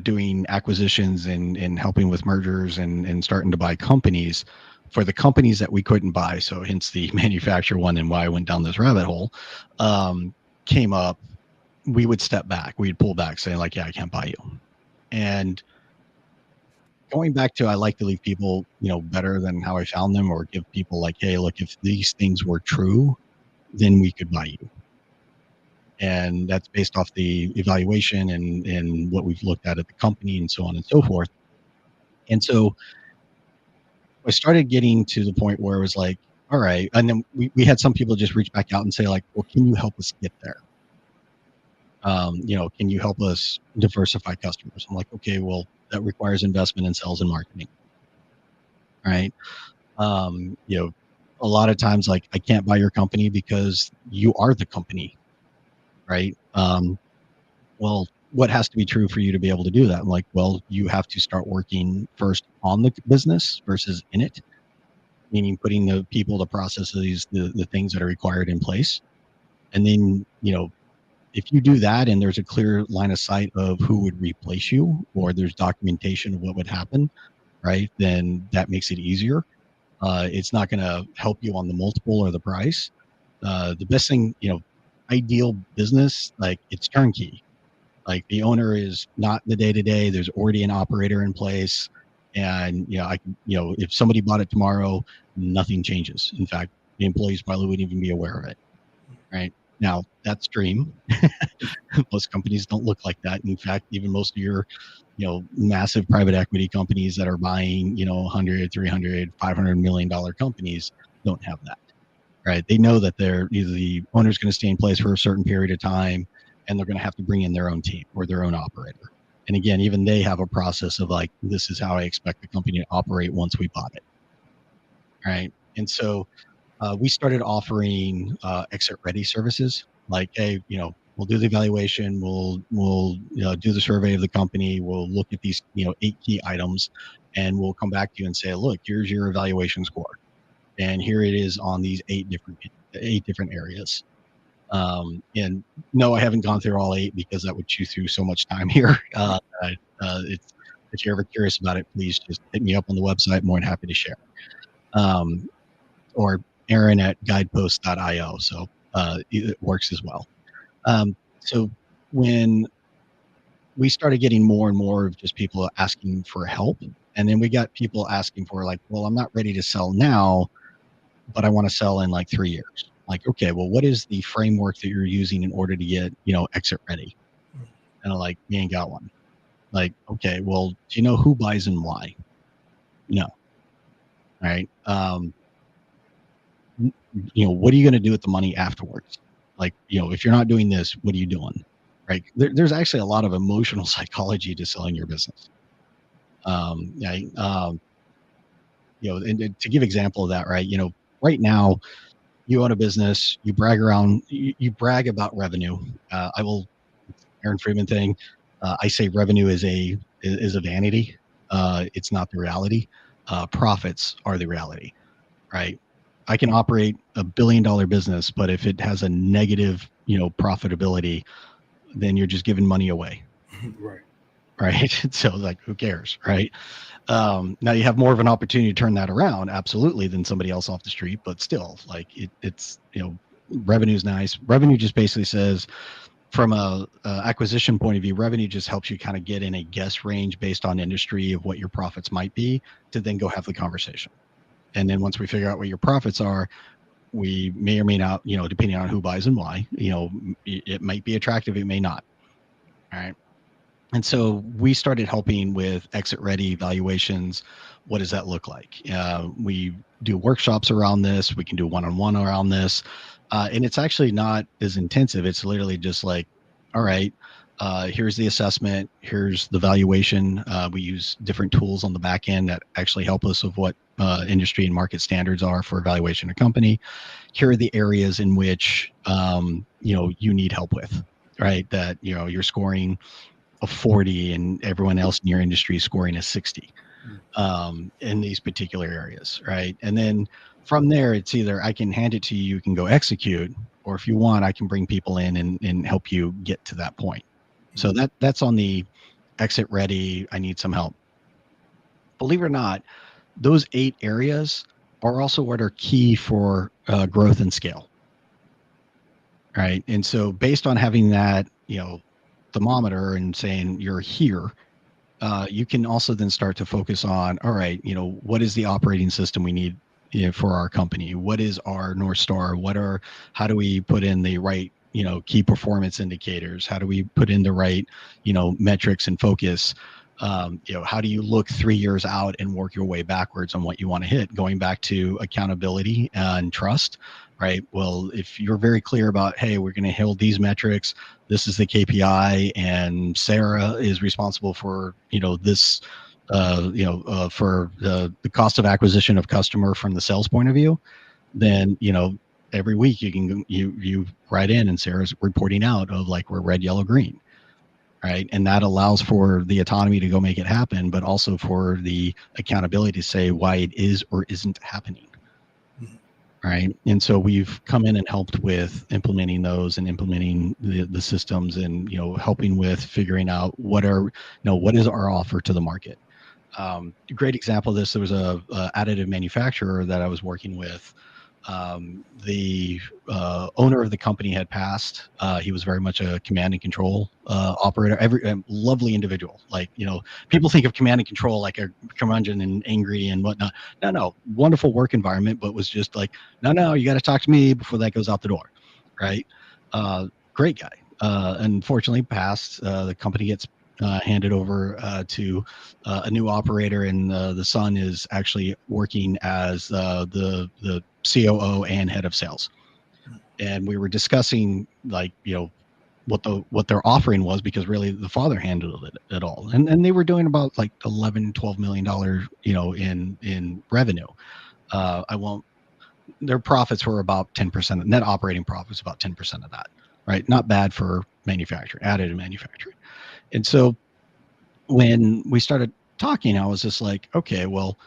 doing acquisitions and helping with mergers and starting to buy companies, for the companies that we couldn't buy, so hence the manufacturer one and why I went down this rabbit hole, came up, we would step back, we'd pull back saying yeah, I can't buy you. And going back to, I like to leave people, better than how I found them, or give people hey, look, if these things were true, then we could buy you. And that's based off the evaluation and what we've looked at the company and so on and so forth. And so I started getting to the point where it was like, all right. And then we had some people just reach back out and say like, well, can you help us get there? Can you help us diversify customers? I'm like, okay, well, that requires investment in sales and marketing. Right. A lot of times, like, I can't buy your company because you are the company. Right. Well, what has to be true for you to be able to do that? I'm like, well, you have to start working first on the business versus in it, meaning putting the people, the processes, the things that are required in place. And then, if you do that and there's a clear line of sight of who would replace you, or there's documentation of what would happen, right, then that makes it easier. It's not going to help you on the multiple or the price. The best thing, ideal business, like, it's turnkey. Like, the owner is not the day to day. There's already an operator in place, and if somebody bought it tomorrow, nothing changes. In fact, the employees probably wouldn't even be aware of it. Right now, that's dream. Most companies don't look like that. In fact, even most of your, massive private equity companies that are buying, 100, 300, $500 million companies don't have that. Right? They know that they're either the owner's going to stay in place for a certain period of time, and they're going to have to bring in their own team or their own operator. And again, even they have a process of like, this is how I expect the company to operate once we bought it. Right. And so we started offering exit ready services. Like, hey, we'll do the evaluation, we'll do the survey of the company, we'll look at these 8 key items, and we'll come back to you and say, look, here's your evaluation score, and here it is on these 8 different areas. And no, I haven't gone through all 8 because that would chew through so much time here. If you're ever curious about it, please just hit me up on the website. More than happy to share. Or Aaron at guidepost.io. So it works as well. So when we started getting more and more of just people asking for help, and then we got people asking for like, well, I'm not ready to sell now, but I want to sell in like 3 years. Like, okay, well, what is the framework that you're using in order to get, exit ready? And I'm like, we ain't got one. Like, okay, well, do you know who buys and why? No. All right. What are you going to do with the money afterwards? Like, if you're not doing this, what are you doing? Right. There's actually a lot of emotional psychology to selling your business. And to give example of that, right? Right now, you own a business, you brag about revenue. Aaron Friedman thing. I say revenue is a vanity. It's not the reality. Profits are the reality, right? I can operate a $1 billion business, but if it has a negative, profitability, then you're just giving money away. Right. So like, who cares? Right. Now you have more of an opportunity to turn that around, absolutely, than somebody else off the street, but still, like, it's revenue's nice. Revenue just basically says, from a acquisition point of view, revenue just helps you kind of get in a guess range based on industry of what your profits might be, to then go have the conversation. And then once we figure out what your profits are, we may or may not, depending on who buys and why, it might be attractive, it may not. All right. And so we started helping with exit ready evaluations. What does that look like? We do workshops around this. We can do one-on-one around this. And it's actually not as intensive. It's literally just like, all right, here's the assessment. Here's the valuation. We use different tools on the back end that actually help us with what industry and market standards are for evaluation of company. Here are the areas in which, you need help with, right? That, you're scoring a 40 and everyone else in your industry is scoring a 60 in these particular areas, right? And then from there, it's either I can hand it to you, you can go execute, or if you want, I can bring people in and help you get to that point. So that's on the exit ready, I need some help. Believe it or not, those 8 areas are also what are key for growth and scale, right? And so based on having that, thermometer and saying you're here, you can also then start to focus on, all right, what is the operating system we need for our company? What is our North Star? How do we put in the right key performance indicators? How do we put in the right, metrics and focus? How do you look 3 years out and work your way backwards on what you want to hit? Going back to accountability and trust, right? Well, if you're very clear about, hey, we're going to hit these metrics, this is the KPI, and Sarah is responsible for, this, for the cost of acquisition of customer from the sales point of view, then, every week you write in and Sarah's reporting out of like, we're red, yellow, green. Right. And that allows for the autonomy to go make it happen, but also for the accountability to say why it is or isn't happening. Right. And so we've come in and helped with implementing those and implementing the systems and, helping with figuring out what is our offer to the market. A great example of this, there was a additive manufacturer that I was working with. The owner of the company had passed. He was very much a command and control operator. Lovely individual. Like, people think of command and control like a curmudgeon and angry and whatnot. No, wonderful work environment, but was just like, no, you got to talk to me before that goes out the door, right? Great guy. Unfortunately, passed. The company gets handed over to a new operator, and the son is actually working as the COO and head of sales. And we were discussing what their offering was, because really the father handled it all, and they were doing about like $11-12 million in revenue. Their profits were about 10%. Net operating profits about 10% of that, right? Not bad for manufacturing, additive manufacturing. And so when we started talking, I was just like, okay, well,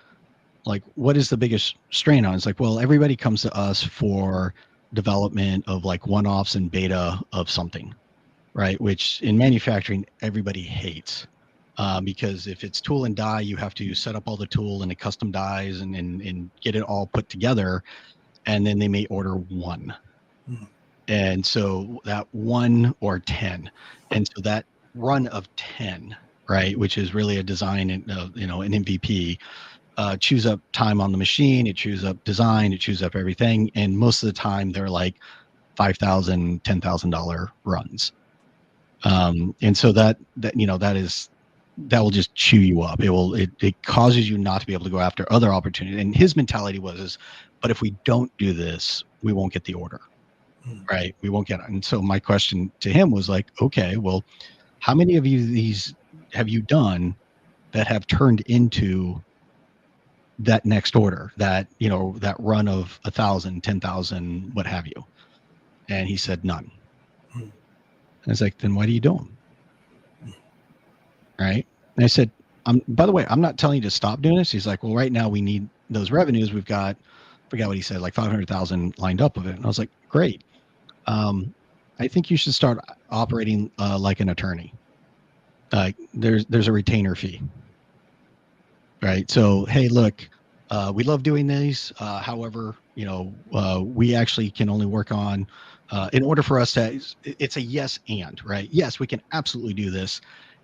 like, what is the biggest strain on? It's like, well, everybody comes to us for development of like one-offs and beta of something, right? Which in manufacturing, everybody hates, because if it's tool and die, you have to set up all the tool and the custom dies and get it all put together. And then they may order one. And so that 1 or 10. And so that run of 10, right, which is really a design and, an MVP, chews up time on the machine, it chews up design, it chews up everything. And most of the time they're like $5,000, $10,000 runs. And so that will just chew you up. It causes you not to be able to go after other opportunities. And his mentality was, but if we don't do this, we won't get the order, right? We won't get it. And so my question to him was like, okay, well, how many of these have you done that have turned into that next order, that that run of 1,000, 10,000, what have you? And he said none. And I was like, then why do you do them? Right? And I said, by the way, I'm not telling you to stop doing this. He's like, well, right now we need those revenues. We've got, I forgot what he said, like 500,000 lined up of it. And I was like, great. I think you should start operating like an attorney. There's a retainer fee. Right. So, hey, look, we love doing these. However, we actually can only work on, in order for us to, it's a yes and, right? Yes, we can absolutely do this.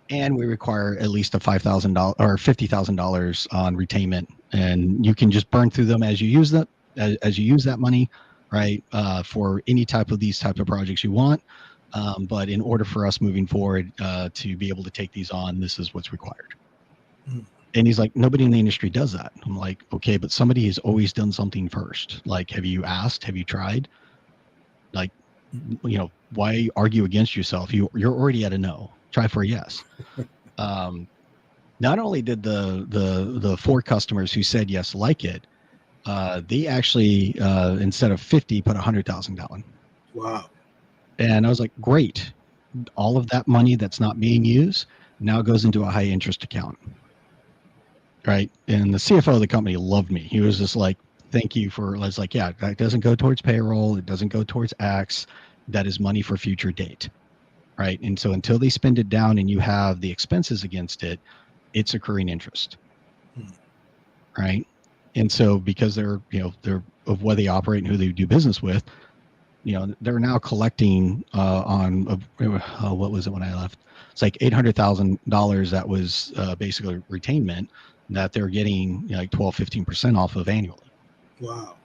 And we require at least a $5,000 or $50,000 on retainment. And you can just burn through them as you use that, as you use that money, right? For any type of these types of projects you want. But in order for us moving forward to be able to take these on, this is what's required. And he's like, nobody in the industry does that. I'm like, okay, but somebody has always done something first. Like, have you asked? Have you tried? Like, why argue against yourself? You're already at a no. Try for a yes. Not only did the 4 customers who said yes like it, they actually instead of 50 put 100,000 down. Wow. And I was like, great. All of that money that's not being used now goes into a high interest account. Right. And the CFO of the company loved me. He was just like, thank you for, I was like, yeah, that doesn't go towards payroll. It doesn't go towards X. That is money for future date. Right. And so until they spend it down and you have the expenses against it, it's accruing interest. Right. And so because they're of where they operate and who they do business with, they're now collecting on what was it when I left? It's like $800,000 that was basically retainment that they're getting like 12-15% off of annually. Wow.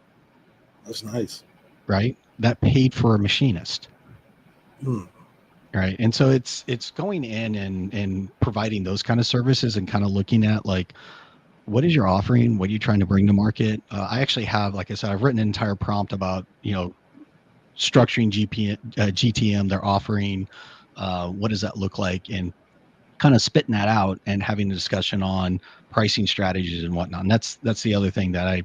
That's nice. Right. That paid for a machinist. Mm. Right. And so it's going in and providing those kind of services and kind of looking at like, what is your offering? What are you trying to bring to market? I actually have, like I said, I've written an entire prompt about, structuring GTM, their offering. What does that look like? And kind of spitting that out and having a discussion on pricing strategies and whatnot. And that's the other thing that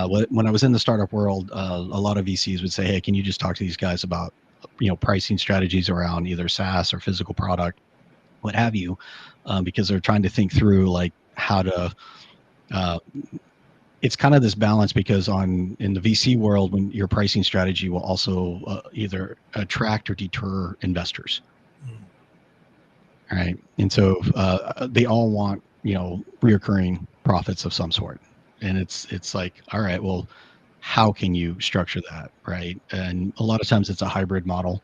when I was in the startup world, a lot of VCs would say, "Hey, can you just talk to these guys about, pricing strategies around either SaaS or physical product, what have you?" Because they're trying to think through like how to. Uh, it's kind of this balance because in the VC world, when your pricing strategy will also either attract or deter investors. Right. And so they all want, reoccurring profits of some sort. And it's like, all right, well, how can you structure that? Right. And a lot of times it's a hybrid model.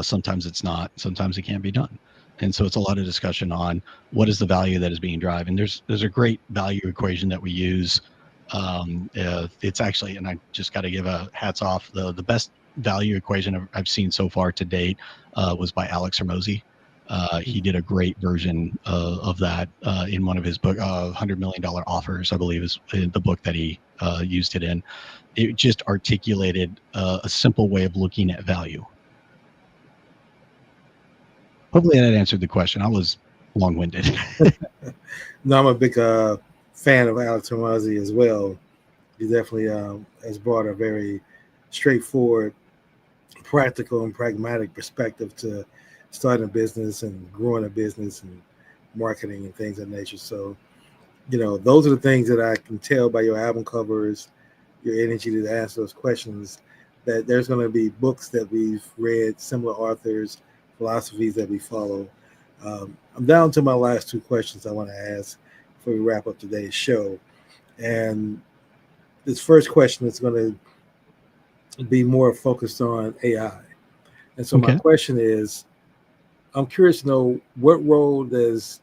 Sometimes it's not. Sometimes it can't be done. And so it's a lot of discussion on what is the value that is being driven. There's a great value equation that we use. It's actually, and I just got to give a hats off. The best value equation I've seen so far to date was by Alex Hermosi. He did a great version of that in one of his book, $100 million Offers, I believe is the book that he used it in. It just articulated a simple way of looking at value. Hopefully that answered the question. I was long-winded. No, I'm a big fan of Alex Hormozi as well. He definitely has brought a very straightforward, practical, and pragmatic perspective to starting a business and growing a business and marketing and things of that nature. So, those are the things that I can tell by your album covers, your energy to answer those questions, that there's going to be books that we've read, similar authors, philosophies that we follow. I'm down to my last two questions I want to ask before we wrap up today's show. And this first question is going to be more focused on AI. And so my question is, I'm curious to know, what role does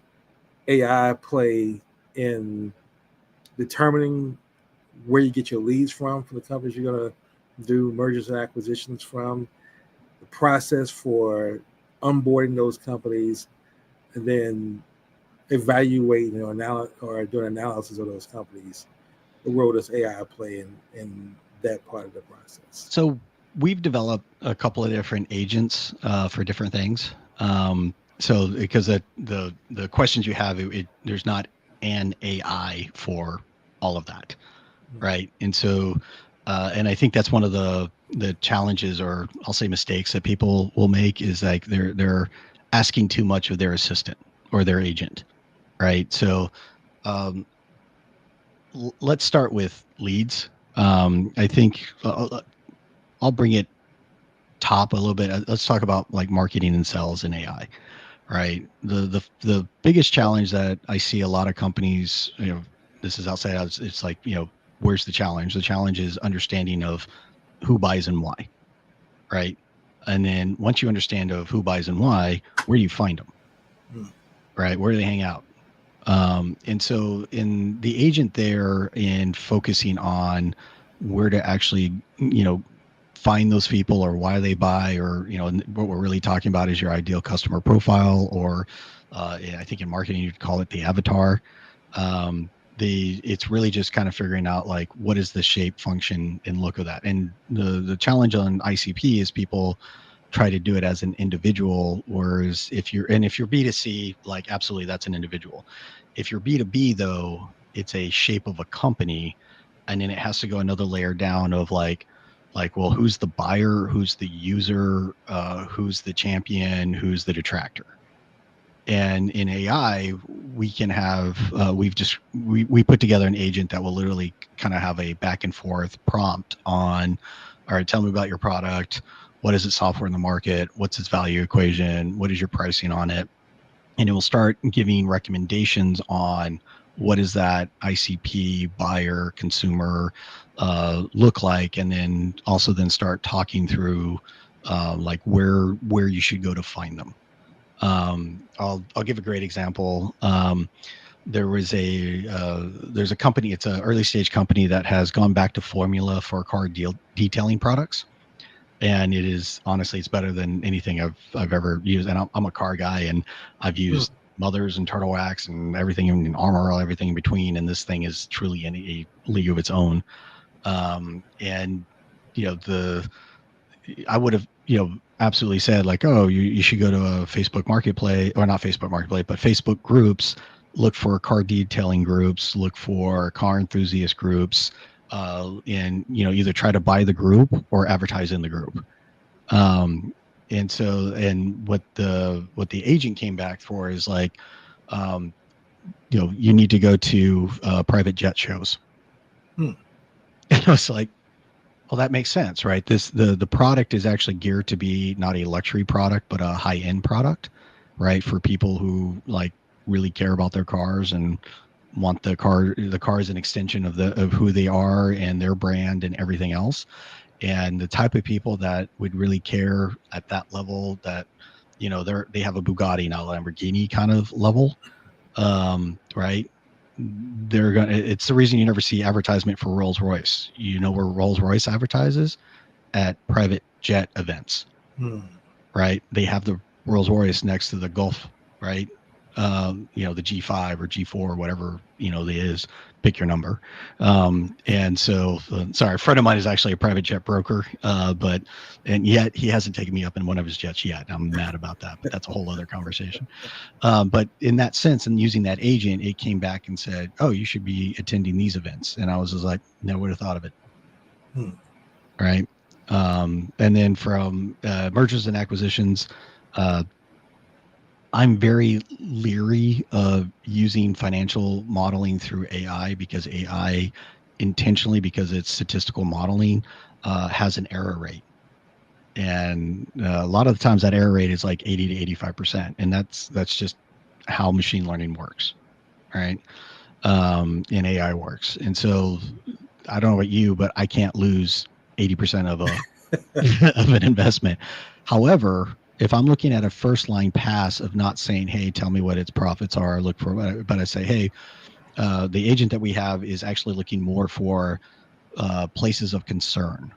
AI play in determining where you get your leads from the companies you're going to do mergers and acquisitions from, the process for onboarding those companies, and then evaluating or doing analysis of those companies? What role does AI play in that part of the process? So we've developed a couple of different agents for different things. So because the questions you have, there's not an AI for all of that, right? And so, and I think that's one of the challenges, or I'll say mistakes, that people will make, is like they're asking too much of their assistant or their agent, right? So let's start with leads. I think I'll bring it top a little bit. Let's talk about like marketing and sales and AI. Right. The biggest challenge that I see a lot of companies, this is outside. It's like, where's the challenge? The challenge is understanding of who buys and why. Right. And then once you understand of who buys and why, where do you find them? Right. Where do they hang out? And so in the agent there, in focusing on where to actually, find those people or why they buy, or what we're really talking about is your ideal customer profile, or I think in marketing you'd call it the avatar. It's really just kind of figuring out like what is the shape, function, and look of that. And the challenge on ICP is people try to do it as an individual, whereas if you're B2C, like absolutely that's an individual. If you're B2B though, it's a shape of a company, and then it has to go another layer down of like, well, who's the buyer, who's the user, who's the champion, who's the detractor. And in AI, we can have, we put together an agent that will literally kind of have a back and forth prompt on, all right, tell me about your product. What is it software in the market? What's its value equation? What is your pricing on it? And it will start giving recommendations on what is that ICP, buyer, consumer look like, and then also then start talking through like where you should go to find them. I'll give a great example. There's a company, it's an early stage company that has gone back to formula for car detailing products. and it is honestly, it's better than anything I've ever used. And I'm a car guy, and I've used mothers and turtle wax and everything, and armor oil, everything in between. And this thing is truly in a league of its own. And I would have absolutely said like, oh, you should go to a Facebook Marketplace, or not Facebook Marketplace, but Facebook groups. Look for car detailing groups, look for car enthusiast groups, and either try to buy the group or advertise in the group. And what the agent came back for is like, you need to go to private jet shows. And I was like, well, that makes sense, right? The product is actually geared to be not a luxury product, but a high end product, right? For people who like really care about their cars and want the car is an extension of who they are and their brand and everything else. And the type of people that would really care at that level, that they have a Bugatti, not a Lamborghini kind of level, right? It's the reason you never see advertisement for Rolls Royce. Where Rolls Royce advertises? At private jet events, right? They have the Rolls Royce next to the Gulf, right? The G5 or G4 or whatever, it is, pick your number. And so, sorry, a friend of mine is actually a private jet broker, and yet he hasn't taken me up in one of his jets yet. I'm mad about that, but that's a whole other conversation. But in that sense, and using that agent, it came back and said, oh, you should be attending these events. And I was just like, never would have thought of it. Right. And then from mergers and acquisitions, I'm very leery of using financial modeling through AI, because AI intentionally, because it's statistical modeling, has an error rate. And a lot of the times that error rate is like 80 to 85%. And that's just how machine learning works. Right. And AI works. And so I don't know about you, but I can't lose 80% of of an investment. However, if I'm looking at a first line pass of not saying, hey, tell me what its profits are, look for, but I say, hey, the agent that we have is actually looking more for places of concern,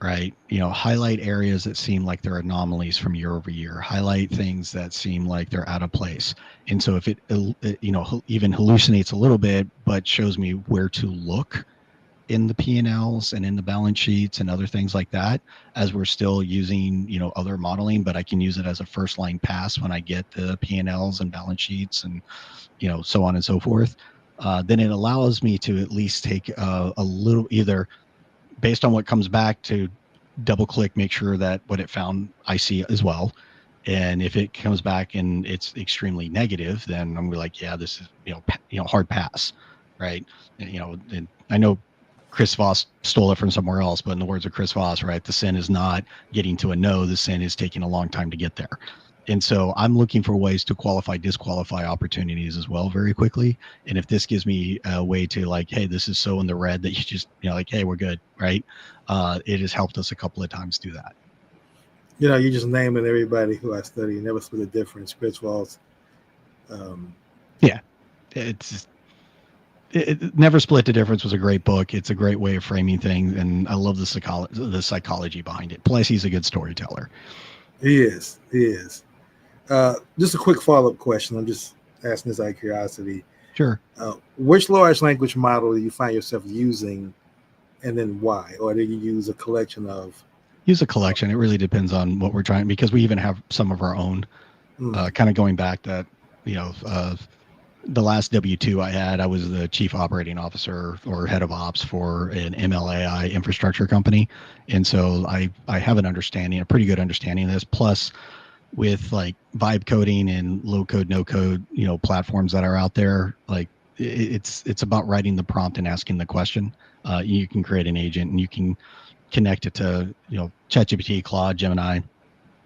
right? Highlight areas that seem like they're anomalies from year over year, highlight things that seem like they're out of place. And so if it even hallucinates a little bit, but shows me where to look in the P&Ls and in the balance sheets and other things like that, as we're still using, other modeling, but I can use it as a first line pass when I get the P&Ls and balance sheets and, so on and so forth. Then it allows me to at least take a little, either based on what comes back, to double click, make sure that what it found I see as well. And if it comes back and it's extremely negative, then I'm like, yeah, this is, hard pass. Right. And I know Chris Voss stole it from somewhere else, but in the words of Chris Voss, right, the sin is not getting to a no, the sin is taking a long time to get there. And so I'm looking for ways to disqualify opportunities as well very quickly. And if this gives me a way to like, hey, this is so in the red that you just, like, hey, we're good, right? It has helped us a couple of times do that. You just naming everybody who I study, never split a difference. Chris Voss. Yeah, it Never Split the Difference was a great book. It's a great way of framing things, and I love the psychology behind it. Plus, he's a good storyteller. He is. Just a quick follow-up question. I'm just asking this out of curiosity. Sure. Which large language model do you find yourself using, and then why? Or do you use a collection of? Use a collection. It really depends on what we're trying, because we even have some of our own. Kind of going back that, the last W-2 I had, I was the chief operating officer or head of ops for an MLAI infrastructure company. And so I have a pretty good understanding of this. Plus, with like vibe coding and low code, no code, platforms that are out there, like it's about writing the prompt and asking the question. You can create an agent and you can connect it to, ChatGPT, Claude, Gemini.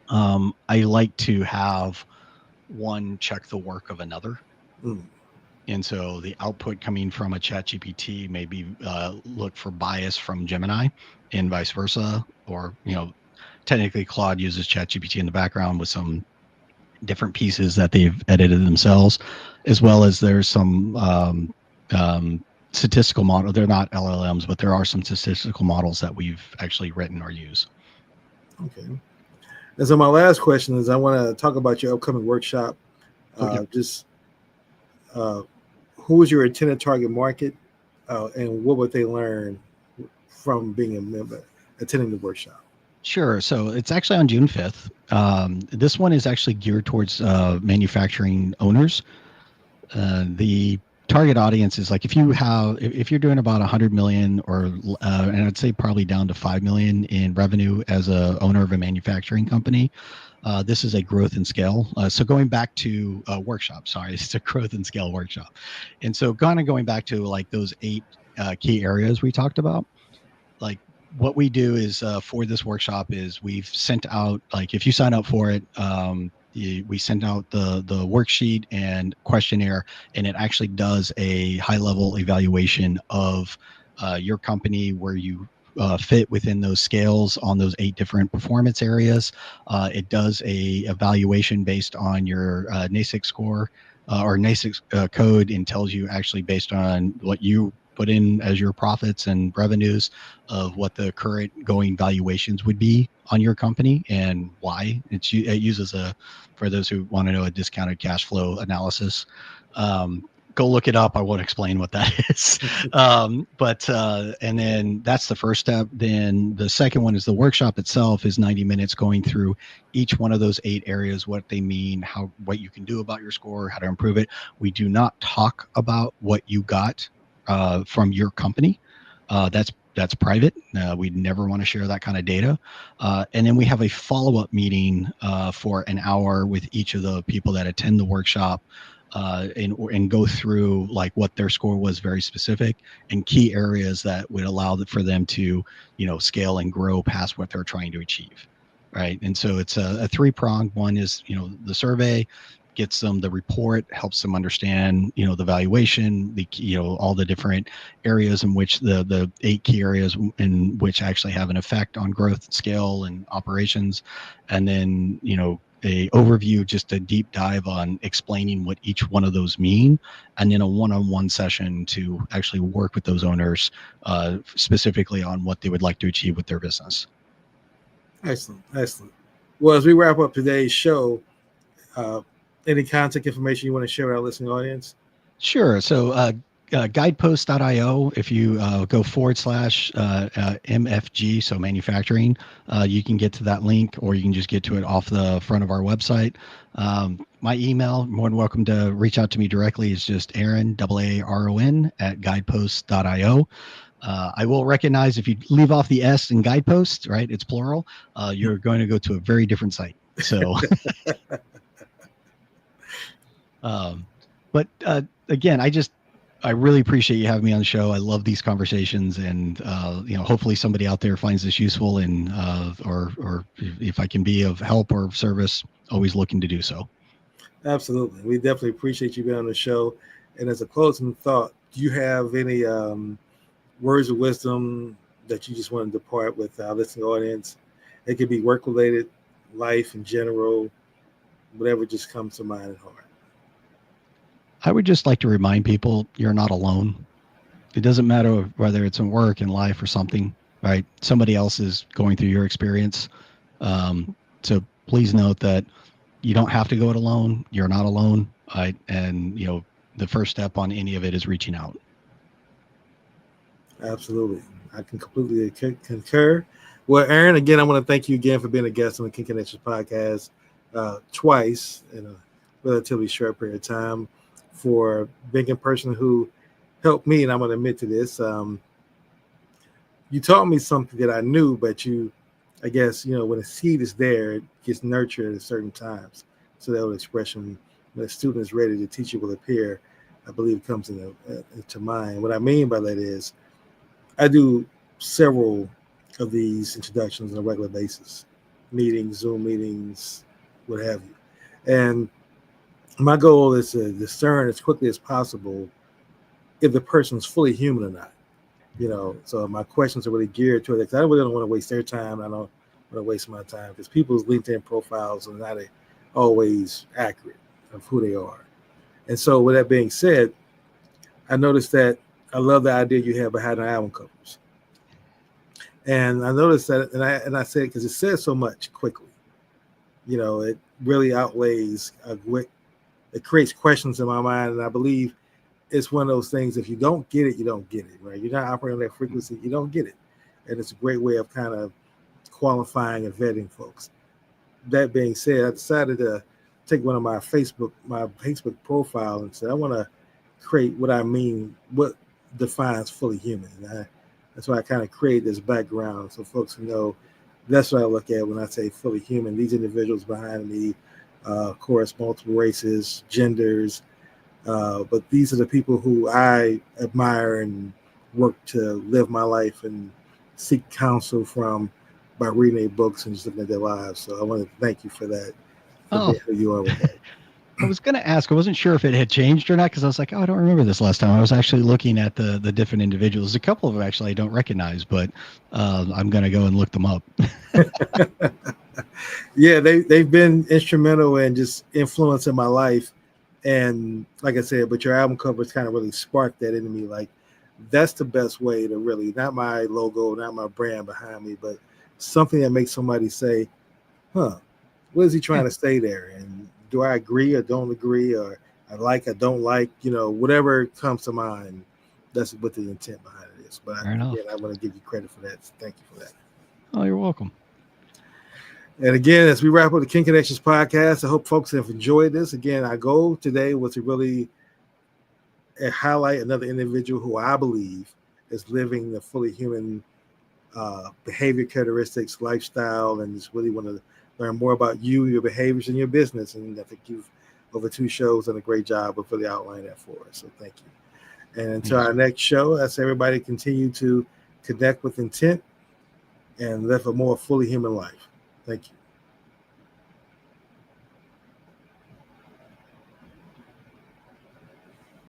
I like to have one check the work of another. And so the output coming from a ChatGPT maybe look for bias from Gemini and vice versa. Or, technically Claude uses ChatGPT in the background with some different pieces that they've edited themselves, as well as there's some statistical model. They're not LLMs, but there are some statistical models that we've actually written or use. Okay. And so my last question is, I want to talk about your upcoming workshop. Okay. Who is your intended target market, and what would they learn from being a member, attending the workshop? Sure. So it's actually on June 5th. This one is actually geared towards manufacturing owners. The target audience is like if you're doing about 100 million or and I'd say probably down to 5 million in revenue as a owner of a manufacturing company. This is a growth and scale. So going back to workshop, sorry, it's a growth and scale workshop. And so kind of going back to like those 8 key areas we talked about, like what we do is for this workshop is we've sent out, like if you sign up for it, we send out the worksheet and questionnaire, and it actually does a high level evaluation of your company, where you fit within those scales on those 8 different performance areas. It does a evaluation based on your NASIC score or NASIC code, and tells you actually based on what you put in as your profits and revenues of what the current going valuations would be on your company and why. It uses for those who want to know, a discounted cash flow analysis. Go look it up. I won't explain what that is. And then that's the first step. Then the second one is the workshop itself is 90 minutes going through each one of those 8 areas, what they mean, what you can do about your score, how to improve it. We do not talk about what you got from your company. That's private. We'd never want to share that kind of data. And then we have a follow-up meeting for an hour with each of the people that attend the workshop, and go through like what their score was, very specific, and key areas that would allow for them to, scale and grow past what they're trying to achieve. Right. And so it's a 3-pronged. One is, the survey gets them the report, helps them understand, the valuation, all the different areas in which the 8 key areas in which actually have an effect on growth, scale, and operations. And then, a overview, just a deep dive on explaining what each one of those mean, and then a one-on-one session to actually work with those owners specifically on what they would like to achieve with their business. Excellent. Well, as we wrap up today's show, any contact information you want to share with our listening audience? Sure. So guidepost.io, if you go /MFG, so manufacturing, you can get to that link, or you can just get to it off the front of our website. My email, more than welcome to reach out to me directly, is just Aaron, AARON, @guidepost.io. I will recognize if you leave off the S in guidepost, right, it's plural, you're going to go to a very different site. So, but again, I really appreciate you having me on the show. I love these conversations, and hopefully somebody out there finds this useful, and or if I can be of help or service, always looking to do so. Absolutely. We definitely appreciate you being on the show. And as a closing thought, do you have any words of wisdom that you just want to depart with our listening audience? It could be work related, life in general, whatever just comes to mind and heart. I would just like to remind people you're not alone. It doesn't matter whether it's in work, in life, or something, right? Somebody else is going through your experience. So please note that you don't have to go it alone. You're not alone. Right? And, the first step on any of it is reaching out. Absolutely. I can completely concur. Well, Aaron, again, I want to thank you again for being a guest on the King Connections podcast twice in a relatively short period of time, for being a person who helped me, and I'm going to admit to this. You taught me something that I knew, but I guess, when a seed is there, it gets nurtured at certain times. So that old expression, when a student is ready, the teacher will appear, I believe comes into mind. What I mean by that is I do several of these introductions on a regular basis, meetings, Zoom meetings, what have you. And my goal is to discern as quickly as possible if the person's fully human or not. So my questions are really geared toward that, because I really don't want to waste their time. I don't want to waste my time, because people's LinkedIn profiles are not always accurate of who they are. And so with that being said, I noticed that I love the idea you have behind the album covers. And I noticed that, and I said, because it says so much quickly, you know, it really outweighs it creates questions in my mind. And I believe it's one of those things, if you don't get it, you don't get it, right? You're not operating on that frequency, you don't get it. And it's a great way of kind of qualifying and vetting folks. That being said, I decided to take one of my Facebook profile and said, I want to create what defines fully human. That's why I kind of create this background so folks know that's what I look at when I say fully human. These individuals behind me, of course, multiple races, genders, but these are the people who I admire and work to live my life and seek counsel from by reading their books and just looking at their lives. So I want to thank you for that. For who you are with that. I was going to ask, I wasn't sure if it had changed or not, because I was like, oh, I don't remember this last time. I was actually looking at the different individuals. A couple of them actually I don't recognize, but I'm going to go and look them up. Yeah, they've been instrumental in just influencing my life. And like I said, but your album covers kind of really sparked that into me. Like, that's the best way to really, not my logo, not my brand behind me, but something that makes somebody say, huh, what is he trying to say there? And do I agree or don't agree, or I don't like, you know, whatever comes to mind, that's what the intent behind it is. But I want to give you credit for that. So thank you for that. Oh, you're welcome. And again, as we wrap up the King Connections podcast, I hope folks have enjoyed this. Again, our goal today was to really highlight another individual who I believe is living the fully human behavior characteristics, lifestyle, and just really want to learn more about you, your behaviors, and your business. And I think you've, over 2 shows, done a great job of really outlining that for us. So thank you. And until our next show, I say everybody continue to connect with intent and live a more fully human life. Thank you.